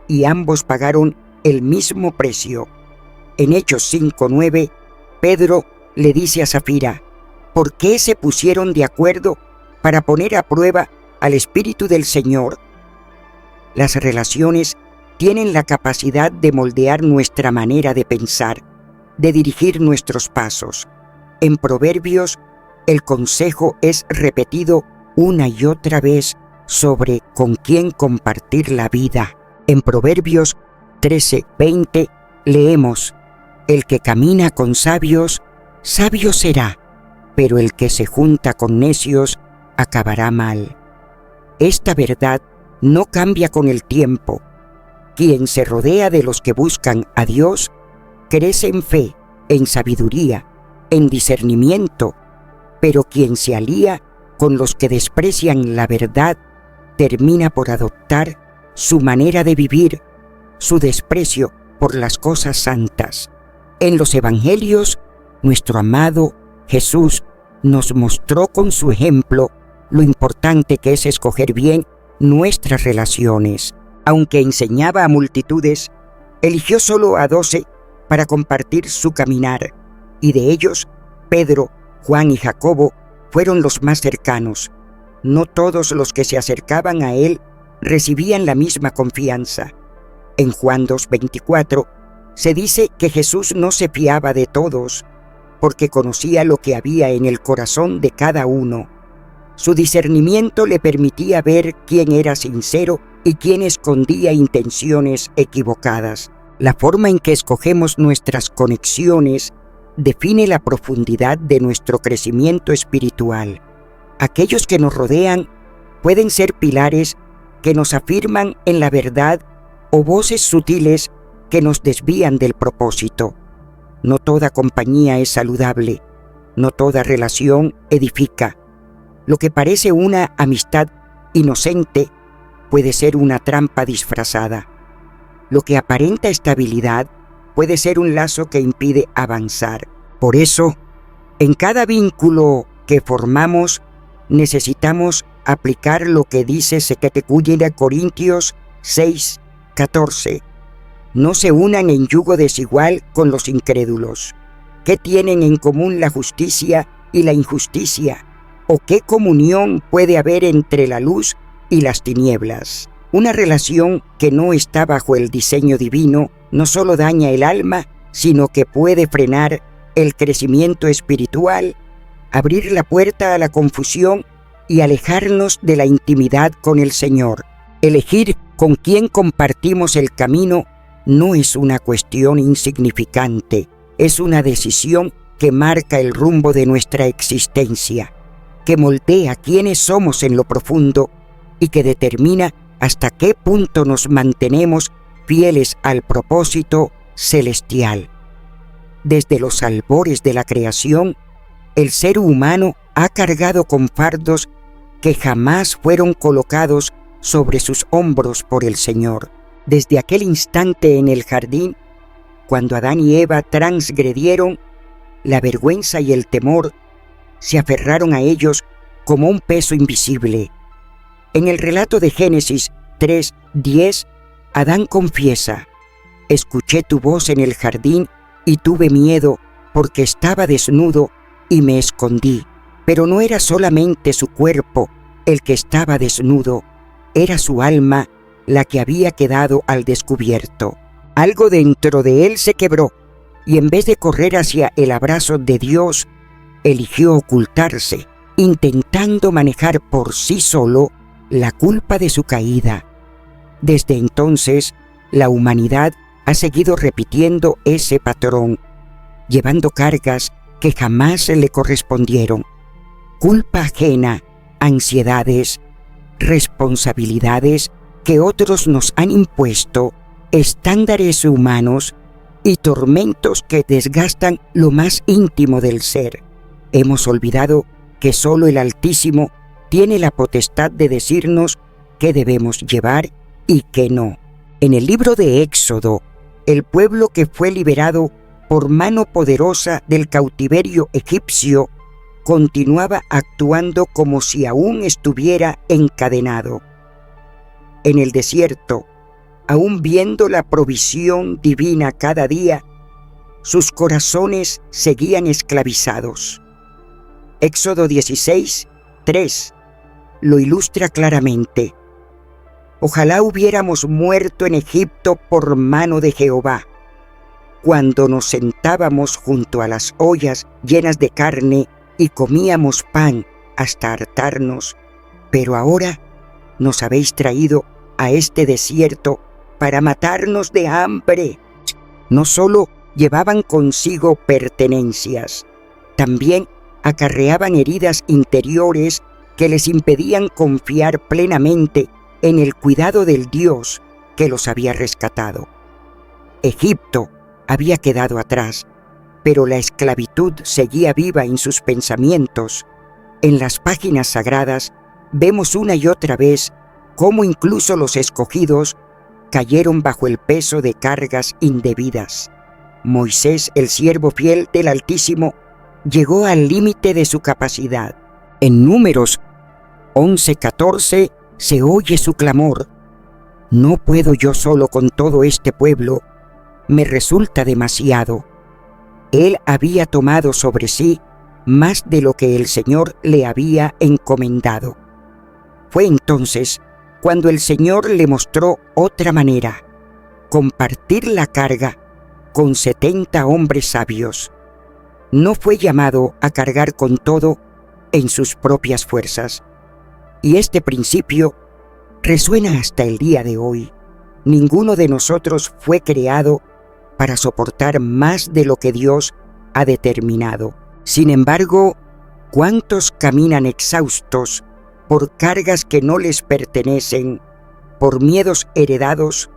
y ambos pagaron el mismo precio. En Hechos 5:9, Pedro le dice a Zafira, ¿por qué se pusieron de acuerdo para poner a prueba al Espíritu del Señor? Las relaciones tienen la capacidad de moldear nuestra manera de pensar, de dirigir nuestros pasos. En Proverbios, el consejo es repetido una y otra vez sobre con quién compartir la vida. En Proverbios 13:20 leemos, el que camina con sabios, sabio será, pero el que se junta con necios acabará mal. Esta verdad no cambia con el tiempo. Quien se rodea de los que buscan a Dios, crece en fe, en sabiduría, en discernimiento, pero quien se alía con los que desprecian la verdad, termina por adoptar su manera de vivir, su desprecio por las cosas santas. En los evangelios, nuestro amado Jesús nos mostró con su ejemplo lo importante que es escoger bien nuestras relaciones. Aunque enseñaba a multitudes, eligió solo a 12 para compartir su caminar, y de ellos, Pedro, Juan y Jacobo fueron los más cercanos. No todos los que se acercaban a él recibían la misma confianza. En Juan 2:24 se dice que Jesús no se fiaba de todos, porque conocía lo que había en el corazón de cada uno. Su discernimiento le permitía ver quién era sincero y quién escondía intenciones equivocadas. La forma en que escogemos nuestras conexiones define la profundidad de nuestro crecimiento espiritual. Aquellos que nos rodean pueden ser pilares que nos afirman en la verdad o voces sutiles que nos desvían del propósito. No toda compañía es saludable, no toda relación edifica. Lo que parece una amistad inocente puede ser una trampa disfrazada. Lo que aparenta estabilidad puede ser un lazo que impide avanzar. Por eso, en cada vínculo que formamos, necesitamos aplicar lo que dice 2 Corintios 6:14. No se unan en yugo desigual con los incrédulos. ¿Qué tienen en común la justicia y la injusticia? ¿O qué comunión puede haber entre la luz y las tinieblas? Una relación que no está bajo el diseño divino no solo daña el alma, sino que puede frenar el crecimiento espiritual, abrir la puerta a la confusión y alejarnos de la intimidad con el Señor. Elegir con quién compartimos el camino no es una cuestión insignificante, es una decisión que marca el rumbo de nuestra existencia, que moldea quiénes somos en lo profundo y que determina hasta qué punto nos mantenemos fieles al propósito celestial. Desde los albores de la creación, el ser humano ha cargado con fardos que jamás fueron colocados sobre sus hombros por el Señor. Desde aquel instante en el jardín, cuando Adán y Eva transgredieron, la vergüenza y el temor se aferraron a ellos como un peso invisible. En el relato de Génesis 3:10, Adán confiesa: «Escuché tu voz en el jardín y tuve miedo porque estaba desnudo y me escondí». Pero no era solamente su cuerpo el que estaba desnudo, era su alma la que había quedado al descubierto. Algo dentro de él se quebró y en vez de correr hacia el abrazo de Dios, eligió ocultarse, intentando manejar por sí solo la culpa de su caída. Desde entonces, la humanidad ha seguido repitiendo ese patrón, llevando cargas que jamás le correspondieron. Culpa ajena, ansiedades, responsabilidades que otros nos han impuesto, estándares humanos y tormentos que desgastan lo más íntimo del ser. Hemos olvidado que solo el Altísimo tiene la potestad de decirnos qué debemos llevar y qué no. En el libro de Éxodo, el pueblo que fue liberado por mano poderosa del cautiverio egipcio continuaba actuando como si aún estuviera encadenado. En el desierto, aún viendo la provisión divina cada día, sus corazones seguían esclavizados. Éxodo 16:3 lo ilustra claramente. Ojalá hubiéramos muerto en Egipto por mano de Jehová, cuando nos sentábamos junto a las ollas llenas de carne y comíamos pan hasta hartarnos, pero ahora nos habéis traído a este desierto para matarnos de hambre. No solo llevaban consigo pertenencias, también acarreaban heridas interiores que les impedían confiar plenamente en el cuidado del Dios que los había rescatado. Egipto había quedado atrás, pero la esclavitud seguía viva en sus pensamientos. En las páginas sagradas vemos una y otra vez cómo incluso los escogidos cayeron bajo el peso de cargas indebidas. Moisés, el siervo fiel del Altísimo, llegó al límite de su capacidad. En Números 11:14 se oye su clamor: «No puedo yo solo con todo este pueblo, me resulta demasiado». Él había tomado sobre sí más de lo que el Señor le había encomendado. Fue entonces cuando el Señor le mostró otra manera: compartir la carga con 70 hombres sabios. No fue llamado a cargar con todo en sus propias fuerzas. Y este principio resuena hasta el día de hoy. Ninguno de nosotros fue creado para soportar más de lo que Dios ha determinado. Sin embargo, ¿cuántos caminan exhaustos por cargas que no les pertenecen, por miedos heredados,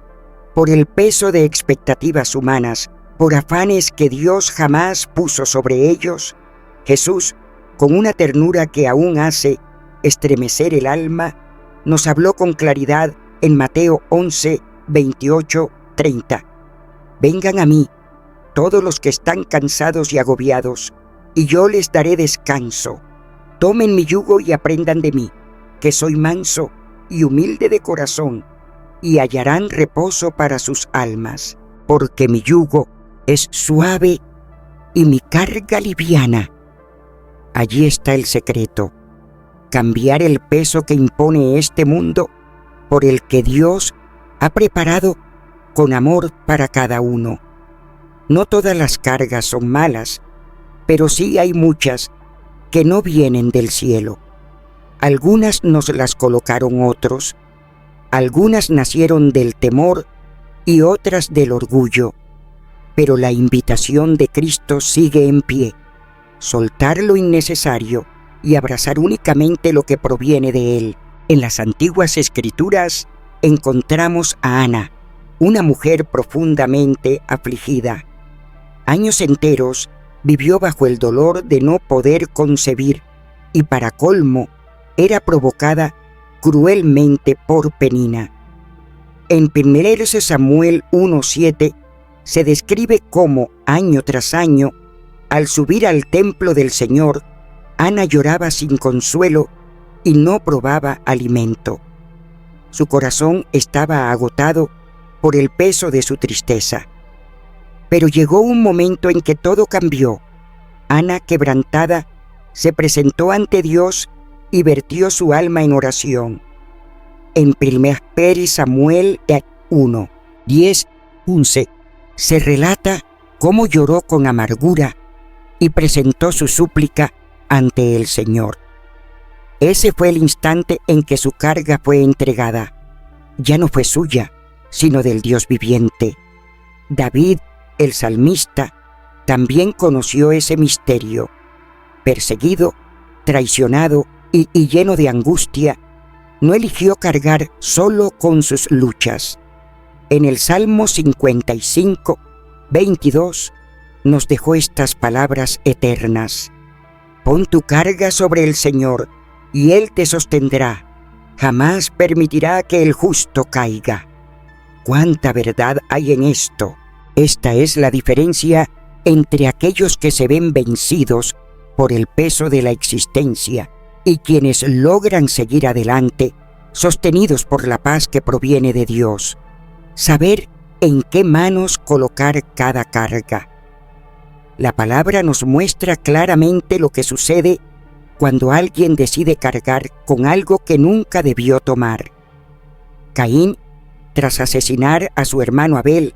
por el peso de expectativas humanas, por afanes que Dios jamás puso sobre ellos? Jesús, con una ternura que aún hace estremecer el alma, nos habló con claridad en Mateo 11, 28, 30. Vengan a mí, todos los que están cansados y agobiados, y yo les daré descanso. Tomen mi yugo y aprendan de mí, que soy manso y humilde de corazón, y hallarán reposo para sus almas, porque mi yugo es suave y mi carga liviana. Allí está el secreto: cambiar el peso que impone este mundo por el que Dios ha preparado con amor para cada uno. No todas las cargas son malas, pero sí hay muchas que no vienen del cielo. Algunas nos las colocaron otros, algunas nacieron del temor y otras del orgullo. Pero la invitación de Cristo sigue en pie: soltar lo innecesario y abrazar únicamente lo que proviene de Él. En las antiguas Escrituras encontramos a Ana, una mujer profundamente afligida. Años enteros vivió bajo el dolor de no poder concebir, y para colmo era provocada cruelmente por Penina. En 1 Samuel 1:7 se describe cómo, año tras año, al subir al templo del Señor, Ana lloraba sin consuelo y no probaba alimento. Su corazón estaba agotado por el peso de su tristeza. Pero llegó un momento en que todo cambió. Ana, quebrantada, se presentó ante Dios y vertió su alma en oración. En 1 Samuel 1, 10, 11, se relata cómo lloró con amargura y presentó su súplica ante el Señor. Ese fue el instante en que su carga fue entregada. Ya no fue suya, sino del Dios viviente. David, el salmista, también conoció ese misterio. Perseguido, traicionado y lleno de angustia, no eligió cargar solo con sus luchas. En el Salmo 55, 22, nos dejó estas palabras eternas: pon tu carga sobre el Señor, y Él te sostendrá. Jamás permitirá que el justo caiga. ¡Cuánta verdad hay en esto! Esta es la diferencia entre aquellos que se ven vencidos por el peso de la existencia y quienes logran seguir adelante, sostenidos por la paz que proviene de Dios. Saber en qué manos colocar cada carga. La palabra nos muestra claramente lo que sucede cuando alguien decide cargar con algo que nunca debió tomar. Caín, tras asesinar a su hermano Abel,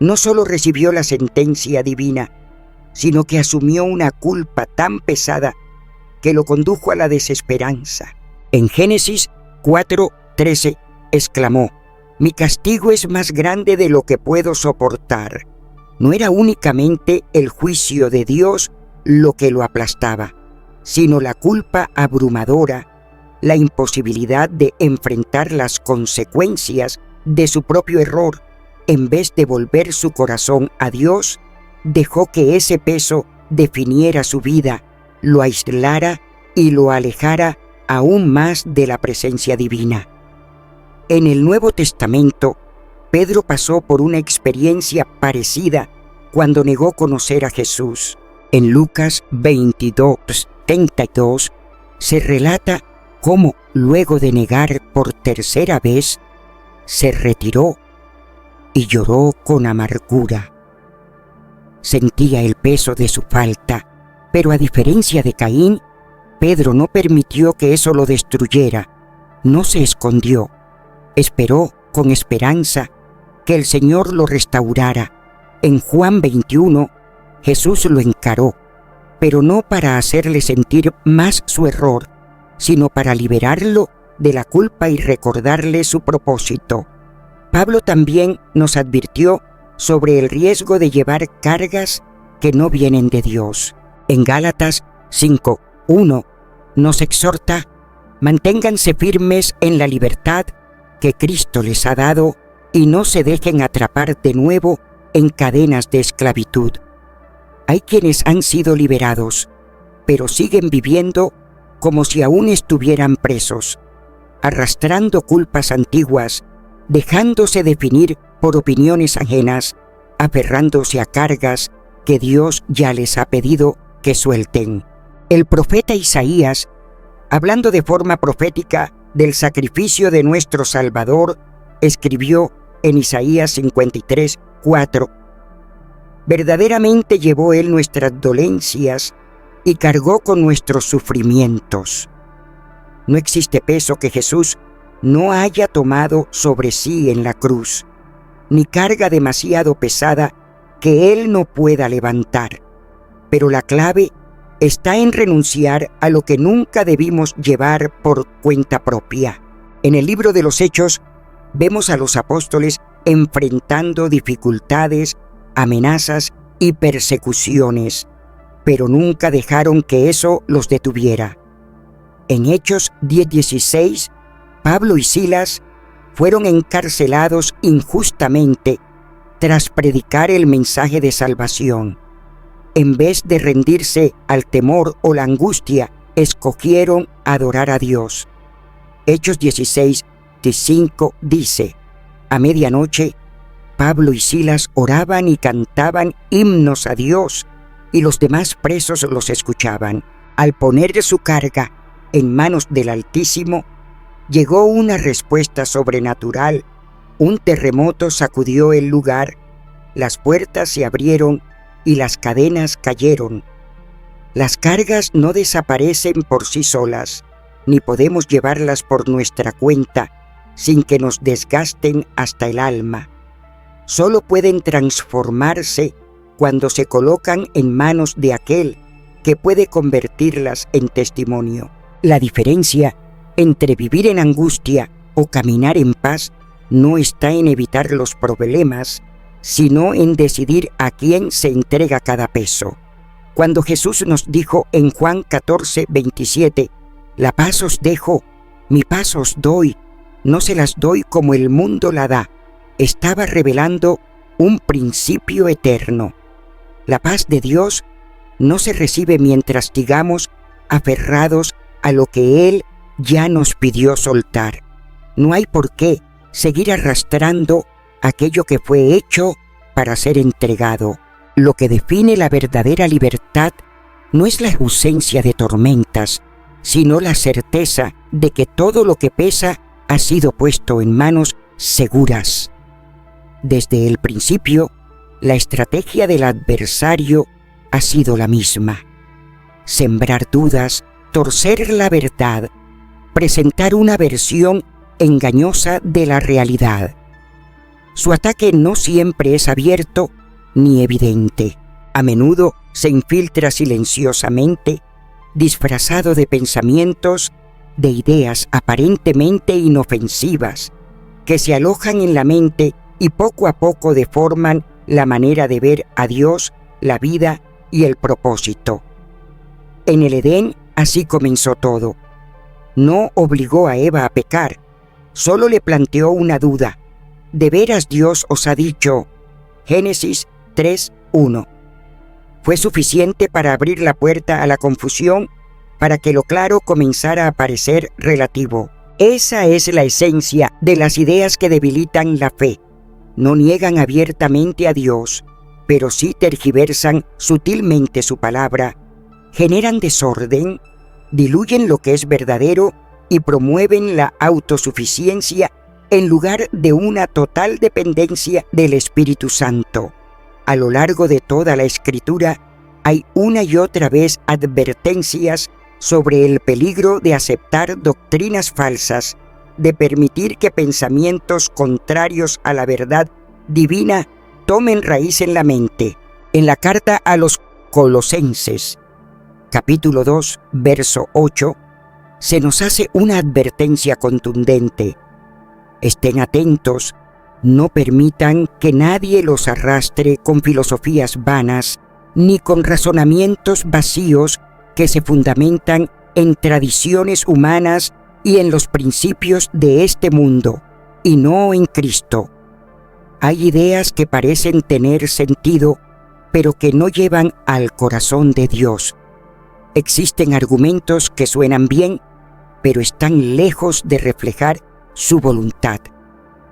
no solo recibió la sentencia divina, sino que asumió una culpa tan pesada que lo condujo a la desesperanza. En Génesis 4:13 exclamó: mi castigo es más grande de lo que puedo soportar. No era únicamente el juicio de Dios lo que lo aplastaba, sino la culpa abrumadora, la imposibilidad de enfrentar las consecuencias de su propio error. En vez de volver su corazón a Dios, dejó que ese peso definiera su vida, lo aislara y lo alejara aún más de la presencia divina. En el Nuevo Testamento, Pedro pasó por una experiencia parecida cuando negó conocer a Jesús. En Lucas 22:32 se relata cómo, luego de negar por tercera vez, se retiró y lloró con amargura. sentía el peso de su falta, pero a diferencia de Caín, Pedro no permitió que eso lo destruyera, no se escondió, esperó con esperanza que el Señor lo restaurara. En Juan 21, Jesús lo encaró, pero no para hacerle sentir más su error, sino para liberarlo de la culpa y recordarle su propósito. Pablo también nos advirtió sobre el riesgo de llevar cargas que no vienen de Dios. En Gálatas 5:1 nos exhorta: manténganse firmes en la libertad que Cristo les ha dado y no se dejen atrapar de nuevo en cadenas de esclavitud. Hay quienes han sido liberados, pero siguen viviendo como si aún estuvieran presos, arrastrando culpas antiguas, dejándose definir por opiniones ajenas, aferrándose a cargas que Dios ya les ha pedido que suelten. El profeta Isaías, hablando de forma profética del sacrificio de nuestro Salvador, escribió en Isaías 53:4: verdaderamente llevó Él nuestras dolencias y cargó con nuestros sufrimientos. No existe peso que Jesús no haya tomado sobre sí en la cruz, ni carga demasiado pesada que Él no pueda levantar. Pero la clave está en renunciar a lo que nunca debimos llevar por cuenta propia. En el libro de los Hechos vemos a los apóstoles enfrentando dificultades, amenazas y persecuciones, pero nunca dejaron que eso los detuviera. En Hechos 10:16, Pablo y Silas fueron encarcelados injustamente tras predicar el mensaje de salvación. En vez de rendirse al temor o la angustia, escogieron adorar a Dios. Hechos 16:5 dice: a medianoche, Pablo y Silas oraban y cantaban himnos a Dios, y los demás presos los escuchaban. Al poner su carga en manos del Altísimo, llegó una respuesta sobrenatural. Un terremoto sacudió el lugar, las puertas se abrieron y las cadenas cayeron. Las cargas no desaparecen por sí solas, ni podemos llevarlas por nuestra cuenta sin que nos desgasten hasta el alma. Solo pueden transformarse cuando se colocan en manos de aquel que puede convertirlas en testimonio. La diferencia entre vivir en angustia o caminar en paz no está en evitar los problemas, sino en decidir a quién se entrega cada peso. Cuando Jesús nos dijo en Juan 14:27, la paz os dejo, mi paz os doy, no se las doy como el mundo la da, estaba revelando un principio eterno. La paz de Dios no se recibe mientras sigamos aferrados a lo que Él ya nos pidió soltar. No hay por qué seguir arrastrando aquello que fue hecho para ser entregado. Lo que define la verdadera libertad no es la ausencia de tormentas, sino la certeza de que todo lo que pesa ha sido puesto en manos seguras. Desde el principio, la estrategia del adversario ha sido la misma: sembrar dudas, torcer la verdad, presentar una versión engañosa de la realidad. Su ataque no siempre es abierto ni evidente. A menudo se infiltra silenciosamente, disfrazado de pensamientos, de ideas aparentemente inofensivas, que se alojan en la mente y poco a poco deforman la manera de ver a Dios, la vida y el propósito. En el Edén así comenzó todo. No obligó a Eva a pecar, solo le planteó una duda. ¿De veras Dios os ha dicho? Génesis 3:1. Fue suficiente para abrir la puerta a la confusión, para que lo claro comenzara a parecer relativo. Esa es la esencia de las ideas que debilitan la fe. No niegan abiertamente a Dios, pero sí tergiversan sutilmente su palabra, generan desorden, diluyen lo que es verdadero y promueven la autosuficiencia en lugar de una total dependencia del Espíritu Santo. A lo largo de toda la Escritura hay una y otra vez advertencias sobre el peligro de aceptar doctrinas falsas, de permitir que pensamientos contrarios a la verdad divina tomen raíz en la mente. En la carta a los Colosenses, capítulo 2, verso 8, se nos hace una advertencia contundente. Estén atentos, no permitan que nadie los arrastre con filosofías vanas, ni con razonamientos vacíos que se fundamentan en tradiciones humanas y en los principios de este mundo, y no en Cristo. Hay ideas que parecen tener sentido, pero que no llevan al corazón de Dios. Existen argumentos que suenan bien, pero están lejos de reflejar su voluntad.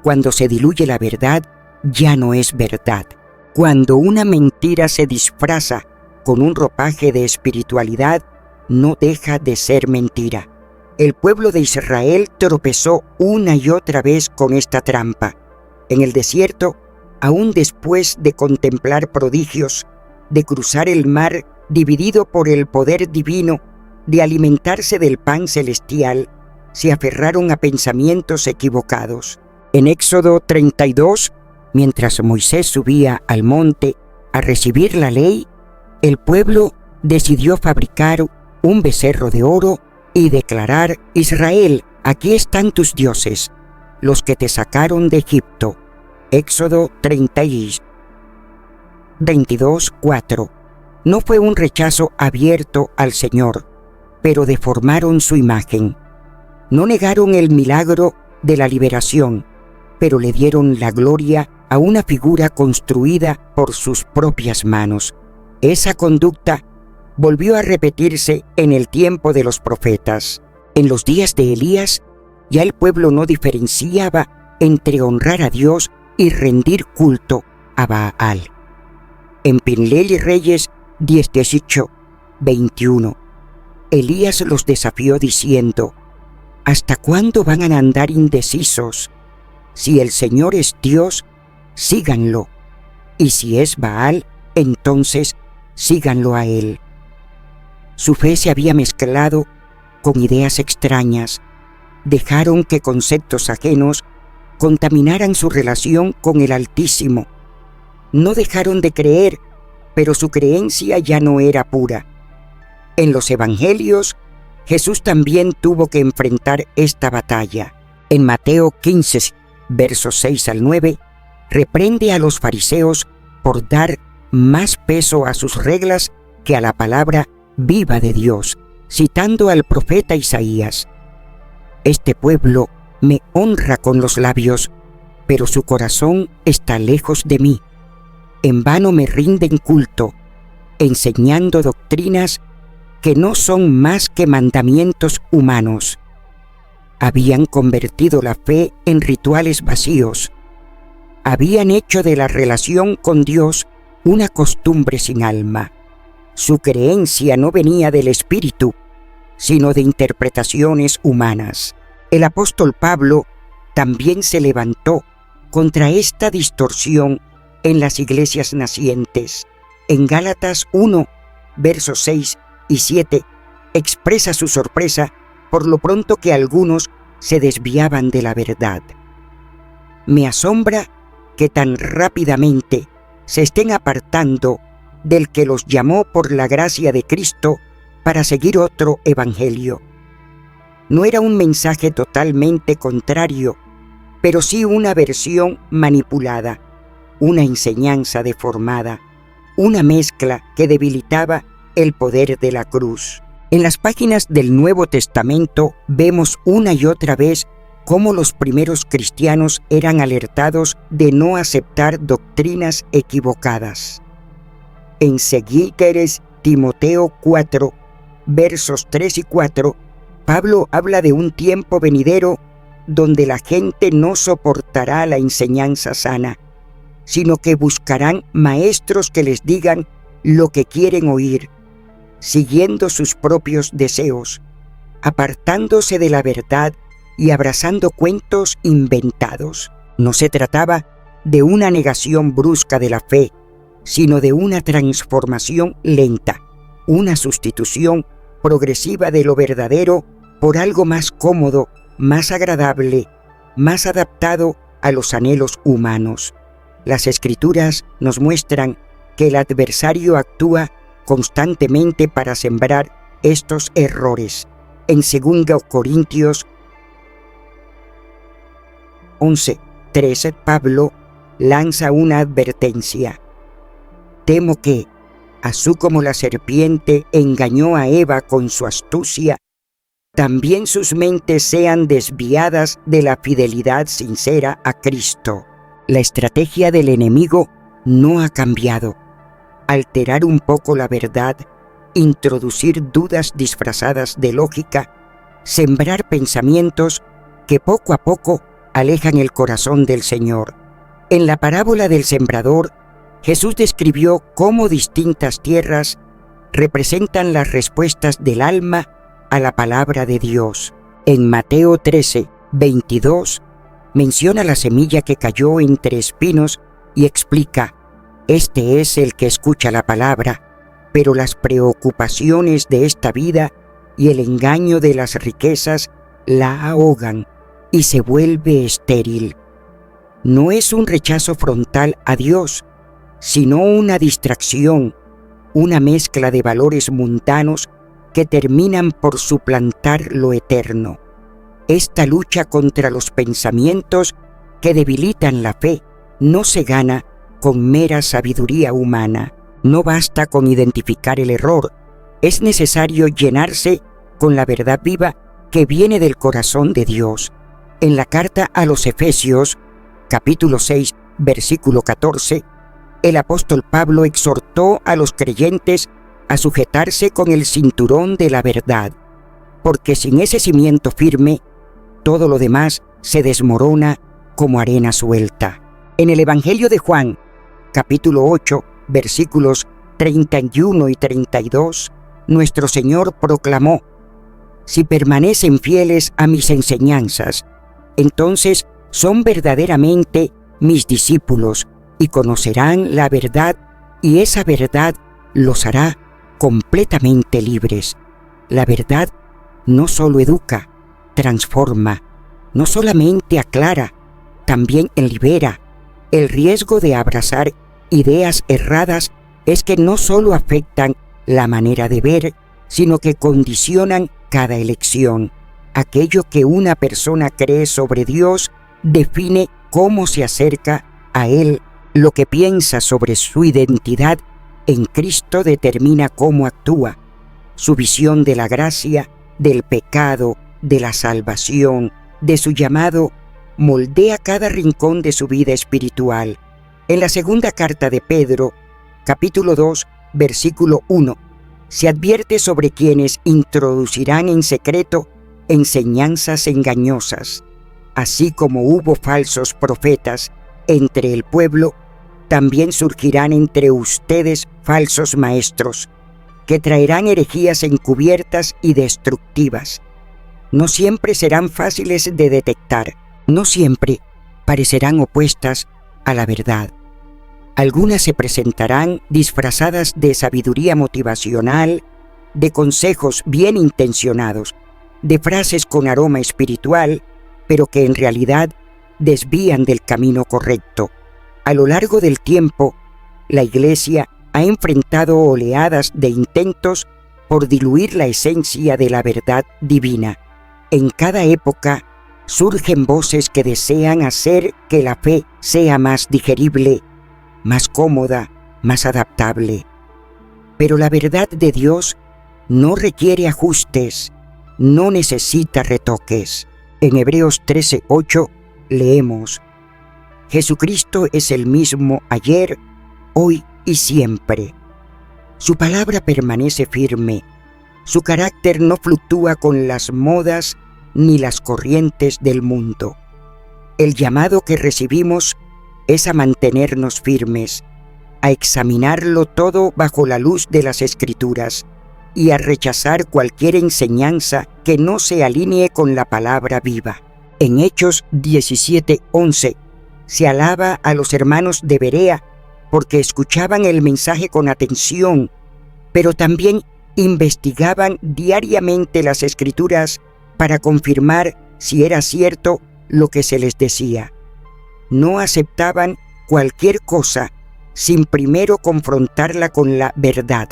Cuando se diluye la verdad, ya no es verdad. Cuando una mentira se disfraza con un ropaje de espiritualidad, no deja de ser mentira. El pueblo de Israel tropezó una y otra vez con esta trampa. En el desierto, aún después de contemplar prodigios, de cruzar el mar dividido por el poder divino, de alimentarse del pan celestial, se aferraron a pensamientos equivocados. En Éxodo 32, mientras Moisés subía al monte a recibir la ley, el pueblo decidió fabricar un becerro de oro y declarar: Israel, aquí están tus dioses, los que te sacaron de Egipto. Éxodo 22:4. No fue un rechazo abierto al Señor, pero deformaron su imagen. No negaron el milagro de la liberación, pero le dieron la gloria a una figura construida por sus propias manos. Esa conducta volvió a repetirse en el tiempo de los profetas. En los días de Elías, ya el pueblo no diferenciaba entre honrar a Dios y rendir culto a Baal. En Pinlel y Reyes 18:21, Elías los desafió diciendo: ¿hasta cuándo van a andar indecisos? Si el Señor es Dios, síganlo, y si es Baal, entonces síganlo a él. Su fe se había mezclado con ideas extrañas. Dejaron que conceptos ajenos contaminaran su relación con el Altísimo. No dejaron de creer, pero su creencia ya no era pura. En los Evangelios, Jesús también tuvo que enfrentar esta batalla. En Mateo 15, versos 6 al 9, reprende a los fariseos por dar más peso a sus reglas que a la palabra viva de Dios, citando al profeta Isaías: Este pueblo me honra con los labios, pero su corazón está lejos de mí. En vano me rinden culto, enseñando doctrinas que no son más que mandamientos humanos. Habían convertido la fe en rituales vacíos. Habían hecho de la relación con Dios una costumbre sin alma. Su creencia no venía del Espíritu, sino de interpretaciones humanas. El apóstol Pablo también se levantó contra esta distorsión en las iglesias nacientes. En Gálatas 1, versos 6 y 7, expresa su sorpresa por lo pronto que algunos se desviaban de la verdad. Me asombra que tan rápidamente se estén apartando del que los llamó por la gracia de Cristo para seguir otro evangelio. No era un mensaje totalmente contrario, pero sí una versión manipulada, una enseñanza deformada, una mezcla que debilitaba el poder de la cruz. En las páginas del Nuevo Testamento vemos una y otra vez cómo los primeros cristianos eran alertados de no aceptar doctrinas equivocadas. En 2 Timoteo 4, versos 3 y 4, Pablo habla de un tiempo venidero donde la gente no soportará la enseñanza sana, sino que buscarán maestros que les digan lo que quieren oír, siguiendo sus propios deseos, apartándose de la verdad y abrazando cuentos inventados. No se trataba de una negación brusca de la fe, sino de una transformación lenta, una sustitución progresiva de lo verdadero por algo más cómodo, más agradable, más adaptado a los anhelos humanos. Las Escrituras nos muestran que el adversario actúa constantemente para sembrar estos errores. En 2 Corintios 11:13, Pablo lanza una advertencia. Temo que, así como la serpiente engañó a Eva con su astucia, también sus mentes sean desviadas de la fidelidad sincera a Cristo. La estrategia del enemigo no ha cambiado. Alterar un poco la verdad, introducir dudas disfrazadas de lógica, sembrar pensamientos que poco a poco alejan el corazón del Señor. En la parábola del sembrador, Jesús describió cómo distintas tierras representan las respuestas del alma a la palabra de Dios. En Mateo 13:22 menciona la semilla que cayó entre espinos y explica: este es el que escucha la palabra, pero las preocupaciones de esta vida y el engaño de las riquezas la ahogan y se vuelve estéril. No es un rechazo frontal a Dios, sino una distracción, una mezcla de valores mundanos que terminan por suplantar lo eterno. Esta lucha contra los pensamientos que debilitan la fe no se gana con mera sabiduría humana. No basta con identificar el error, es necesario llenarse con la verdad viva que viene del corazón de Dios. En la carta a los Efesios, capítulo 6, versículo 14, el apóstol Pablo exhortó a los creyentes a sujetarse con el cinturón de la verdad, porque sin ese cimiento firme, todo lo demás se desmorona como arena suelta. En el Evangelio de Juan, capítulo 8, versículos 31 y 32, nuestro Señor proclamó: si permanecen fieles a mis enseñanzas, entonces son verdaderamente mis discípulos y conocerán la verdad, y esa verdad los hará completamente libres. La verdad no solo educa, transforma, no solamente aclara, también libera. El riesgo de abrazar ideas erradas es que no solo afectan la manera de ver, sino que condicionan cada elección. Aquello que una persona cree sobre Dios define cómo se acerca a Él. Lo que piensa sobre su identidad en Cristo determina cómo actúa. Su visión de la gracia, del pecado, de la salvación, de su llamado, moldea cada rincón de su vida espiritual. En la segunda carta de Pedro, capítulo 2, versículo 1, se advierte sobre quienes introducirán en secreto enseñanzas engañosas. Así como hubo falsos profetas entre el pueblo, también surgirán entre ustedes falsos maestros, que traerán herejías encubiertas y destructivas. No siempre serán fáciles de detectar, no siempre parecerán opuestas a la verdad. Algunas se presentarán disfrazadas de sabiduría motivacional, de consejos bien intencionados, de frases con aroma espiritual, pero que en realidad desvían del camino correcto. A lo largo del tiempo, la Iglesia ha enfrentado oleadas de intentos por diluir la esencia de la verdad divina. En cada época surgen voces que desean hacer que la fe sea más digerible, más cómoda, más adaptable. Pero la verdad de Dios no requiere ajustes, no necesita retoques. En Hebreos 13:8 leemos: Jesucristo es el mismo ayer, hoy y siempre. Su palabra permanece firme, su carácter no fluctúa con las modas ni las corrientes del mundo. El llamado que recibimos es a mantenernos firmes, a examinarlo todo bajo la luz de las Escrituras y a rechazar cualquier enseñanza que no se alinee con la palabra viva. En Hechos 17:11 se alaba a los hermanos de Berea porque escuchaban el mensaje con atención, pero también investigaban diariamente las Escrituras para confirmar si era cierto lo que se les decía. No aceptaban cualquier cosa sin primero confrontarla con la verdad.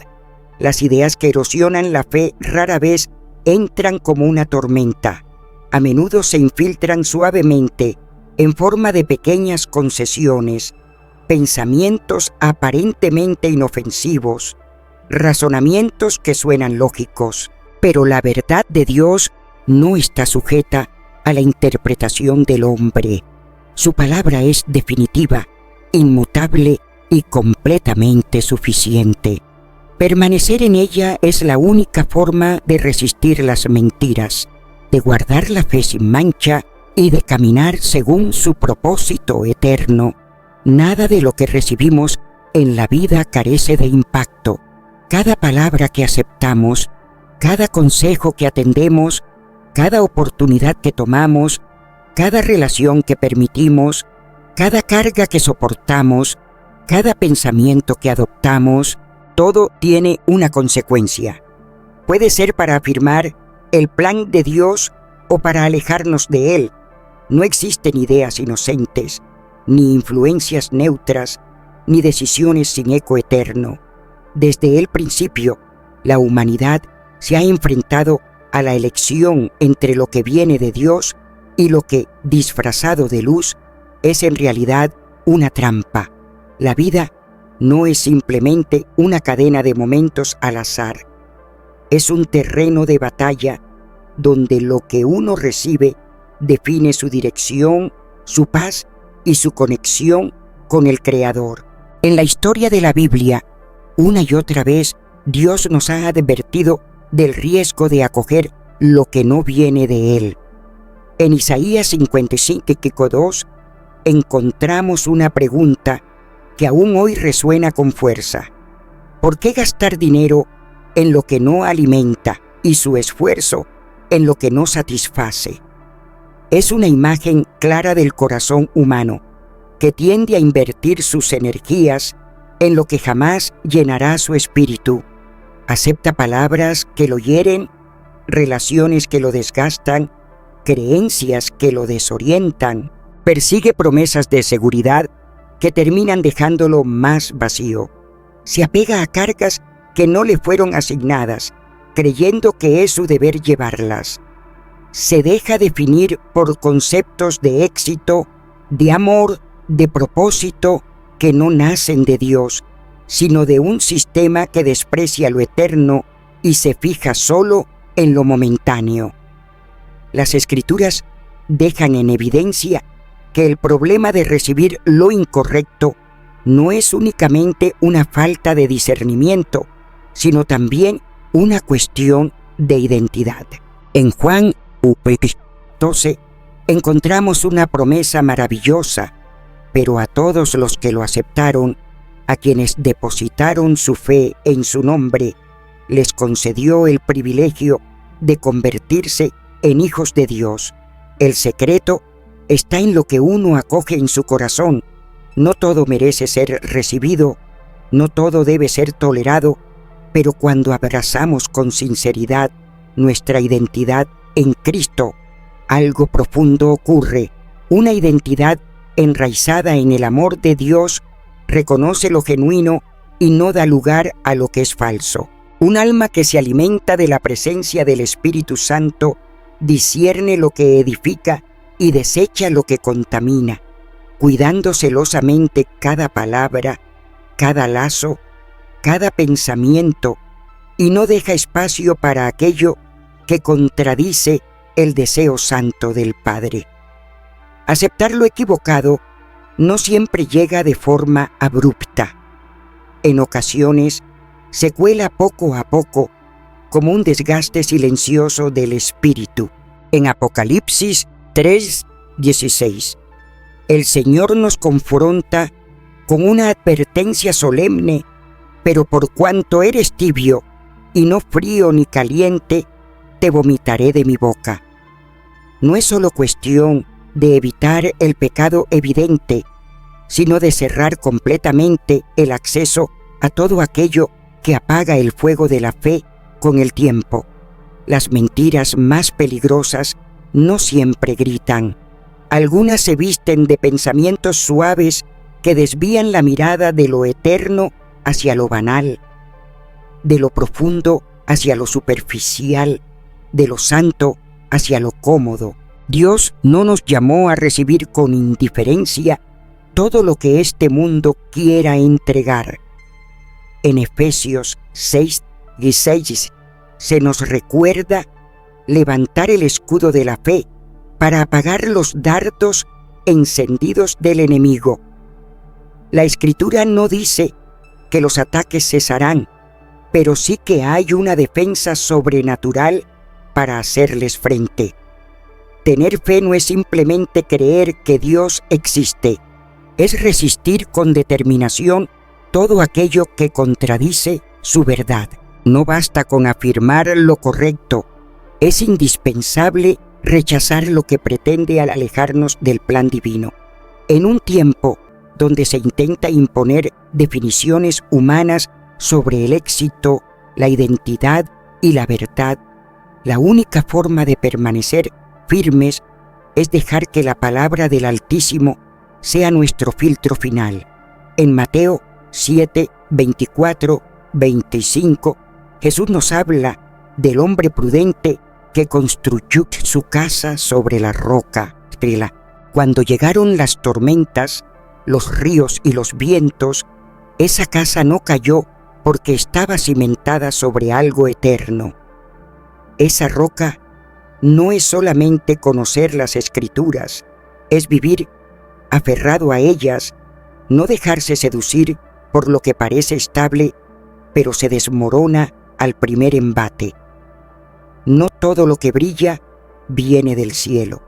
Las ideas que erosionan la fe rara vez entran como una tormenta. A menudo se infiltran suavemente en forma de pequeñas concesiones, pensamientos aparentemente inofensivos, razonamientos que suenan lógicos, pero la verdad de Dios no está sujeta a la interpretación del hombre. Su palabra es definitiva, inmutable y completamente suficiente. Permanecer en ella es la única forma de resistir las mentiras, de guardar la fe sin mancha y de caminar según su propósito eterno. Nada de lo que recibimos en la vida carece de impacto. Cada palabra que aceptamos, cada consejo que atendemos, cada oportunidad que tomamos, cada relación que permitimos, cada carga que soportamos, cada pensamiento que adoptamos, todo tiene una consecuencia. Puede ser para afirmar el plan de Dios o para alejarnos de él. No existen ideas inocentes, ni influencias neutras, ni decisiones sin eco eterno. Desde el principio, la humanidad se ha enfrentado a la elección entre lo que viene de Dios y lo que, disfrazado de luz, es en realidad una trampa. La vida no es simplemente una cadena de momentos al azar. Es un terreno de batalla donde lo que uno recibe define su dirección, su paz y su conexión con el Creador. En la historia de la Biblia, una y otra vez, Dios nos ha advertido del riesgo de acoger lo que no viene de Él. En Isaías 55:2 encontramos una pregunta que aún hoy resuena con fuerza. ¿Por qué gastar dinero en lo que no alimenta y su esfuerzo en lo que no satisface? Es una imagen clara del corazón humano, que tiende a invertir sus energías en lo que jamás llenará su espíritu. Acepta palabras que lo hieren, relaciones que lo desgastan, creencias que lo desorientan. Persigue promesas de seguridad que terminan dejándolo más vacío. Se apega a cargas que no le fueron asignadas, creyendo que es su deber llevarlas. Se deja definir por conceptos de éxito, de amor, de propósito, que no nacen de Dios, sino de un sistema que desprecia lo eterno y se fija solo en lo momentáneo. Las Escrituras dejan en evidencia que el problema de recibir lo incorrecto no es únicamente una falta de discernimiento, sino también una cuestión de identidad. En Juan 12 encontramos una promesa maravillosa, pero a todos los que lo aceptaron, a quienes depositaron su fe en su nombre, les concedió el privilegio de convertirse en hijos de Dios. El secreto está en lo que uno acoge en su corazón. No todo merece ser recibido, no todo debe ser tolerado, pero cuando abrazamos con sinceridad nuestra identidad en Cristo, algo profundo ocurre. Una identidad enraizada en el amor de Dios reconoce lo genuino y no da lugar a lo que es falso. Un alma que se alimenta de la presencia del Espíritu Santo discierne lo que edifica y desecha lo que contamina, cuidando celosamente cada palabra, cada lazo, cada pensamiento, y no deja espacio para aquello que contradice el deseo santo del Padre. Aceptar lo equivocado no siempre llega de forma abrupta. En ocasiones se cuela poco a poco como un desgaste silencioso del espíritu. En Apocalipsis 3:16, el Señor nos confronta con una advertencia solemne: pero por cuanto eres tibio y no frío ni caliente, te vomitaré de mi boca. No es solo cuestión de evitar el pecado evidente, sino de cerrar completamente el acceso a todo aquello que apaga el fuego de la fe con el tiempo. Las mentiras más peligrosas no siempre gritan. Algunas se visten de pensamientos suaves que desvían la mirada de lo eterno hacia lo banal, de lo profundo hacia lo superficial, de lo santo hacia lo cómodo. Dios no nos llamó a recibir con indiferencia todo lo que este mundo quiera entregar. En Efesios 6:16 se nos recuerda levantar el escudo de la fe para apagar los dardos encendidos del enemigo. La Escritura no dice que los ataques cesarán, pero sí que hay una defensa sobrenatural para hacerles frente. Tener fe no es simplemente creer que Dios existe, es resistir con determinación todo aquello que contradice su verdad. No basta con afirmar lo correcto, es indispensable rechazar lo que pretende al alejarnos del plan divino. En un tiempo donde se intenta imponer definiciones humanas sobre el éxito, la identidad y la verdad, la única forma de permanecer firmes es dejar que la palabra del Altísimo sea nuestro filtro final. En Mateo 7, 24, 25, Jesús nos habla del hombre prudente que construyó su casa sobre la roca. Cuando llegaron las tormentas, los ríos y los vientos, esa casa no cayó porque estaba cimentada sobre algo eterno. Esa roca no es solamente conocer las Escrituras, es vivir aferrado a ellas, no dejarse seducir por lo que parece estable, pero se desmorona al primer embate. No todo lo que brilla viene del cielo.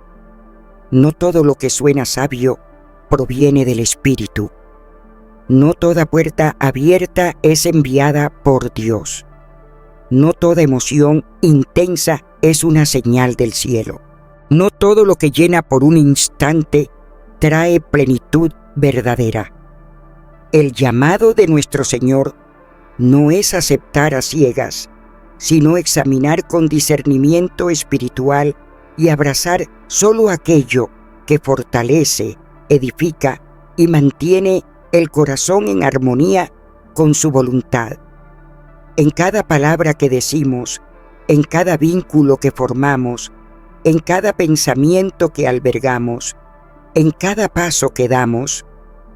No todo lo que suena sabio proviene del Espíritu. No toda puerta abierta es enviada por Dios. No toda emoción intensa es una señal del cielo. No todo lo que llena por un instante trae plenitud verdadera. El llamado de nuestro Señor no es aceptar a ciegas, sino examinar con discernimiento espiritual y abrazar solo aquello que fortalece, edifica y mantiene el corazón en armonía con su voluntad. En cada palabra que decimos, en cada vínculo que formamos, en cada pensamiento que albergamos, en cada paso que damos,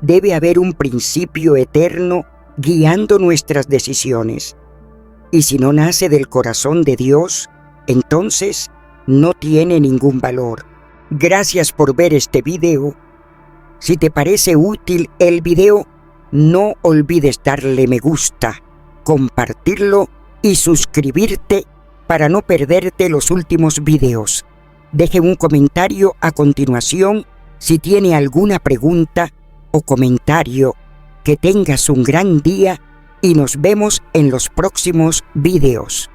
debe haber un principio eterno guiando nuestras decisiones. Y si no nace del corazón de Dios, entonces no tiene ningún valor. Gracias por ver este video. Si te parece útil el video, no olvides darle me gusta, compartirlo y suscribirte para no perderte los últimos videos. Deje un comentario a continuación si tiene alguna pregunta o comentario. Que tengas un gran día y nos vemos en los próximos videos.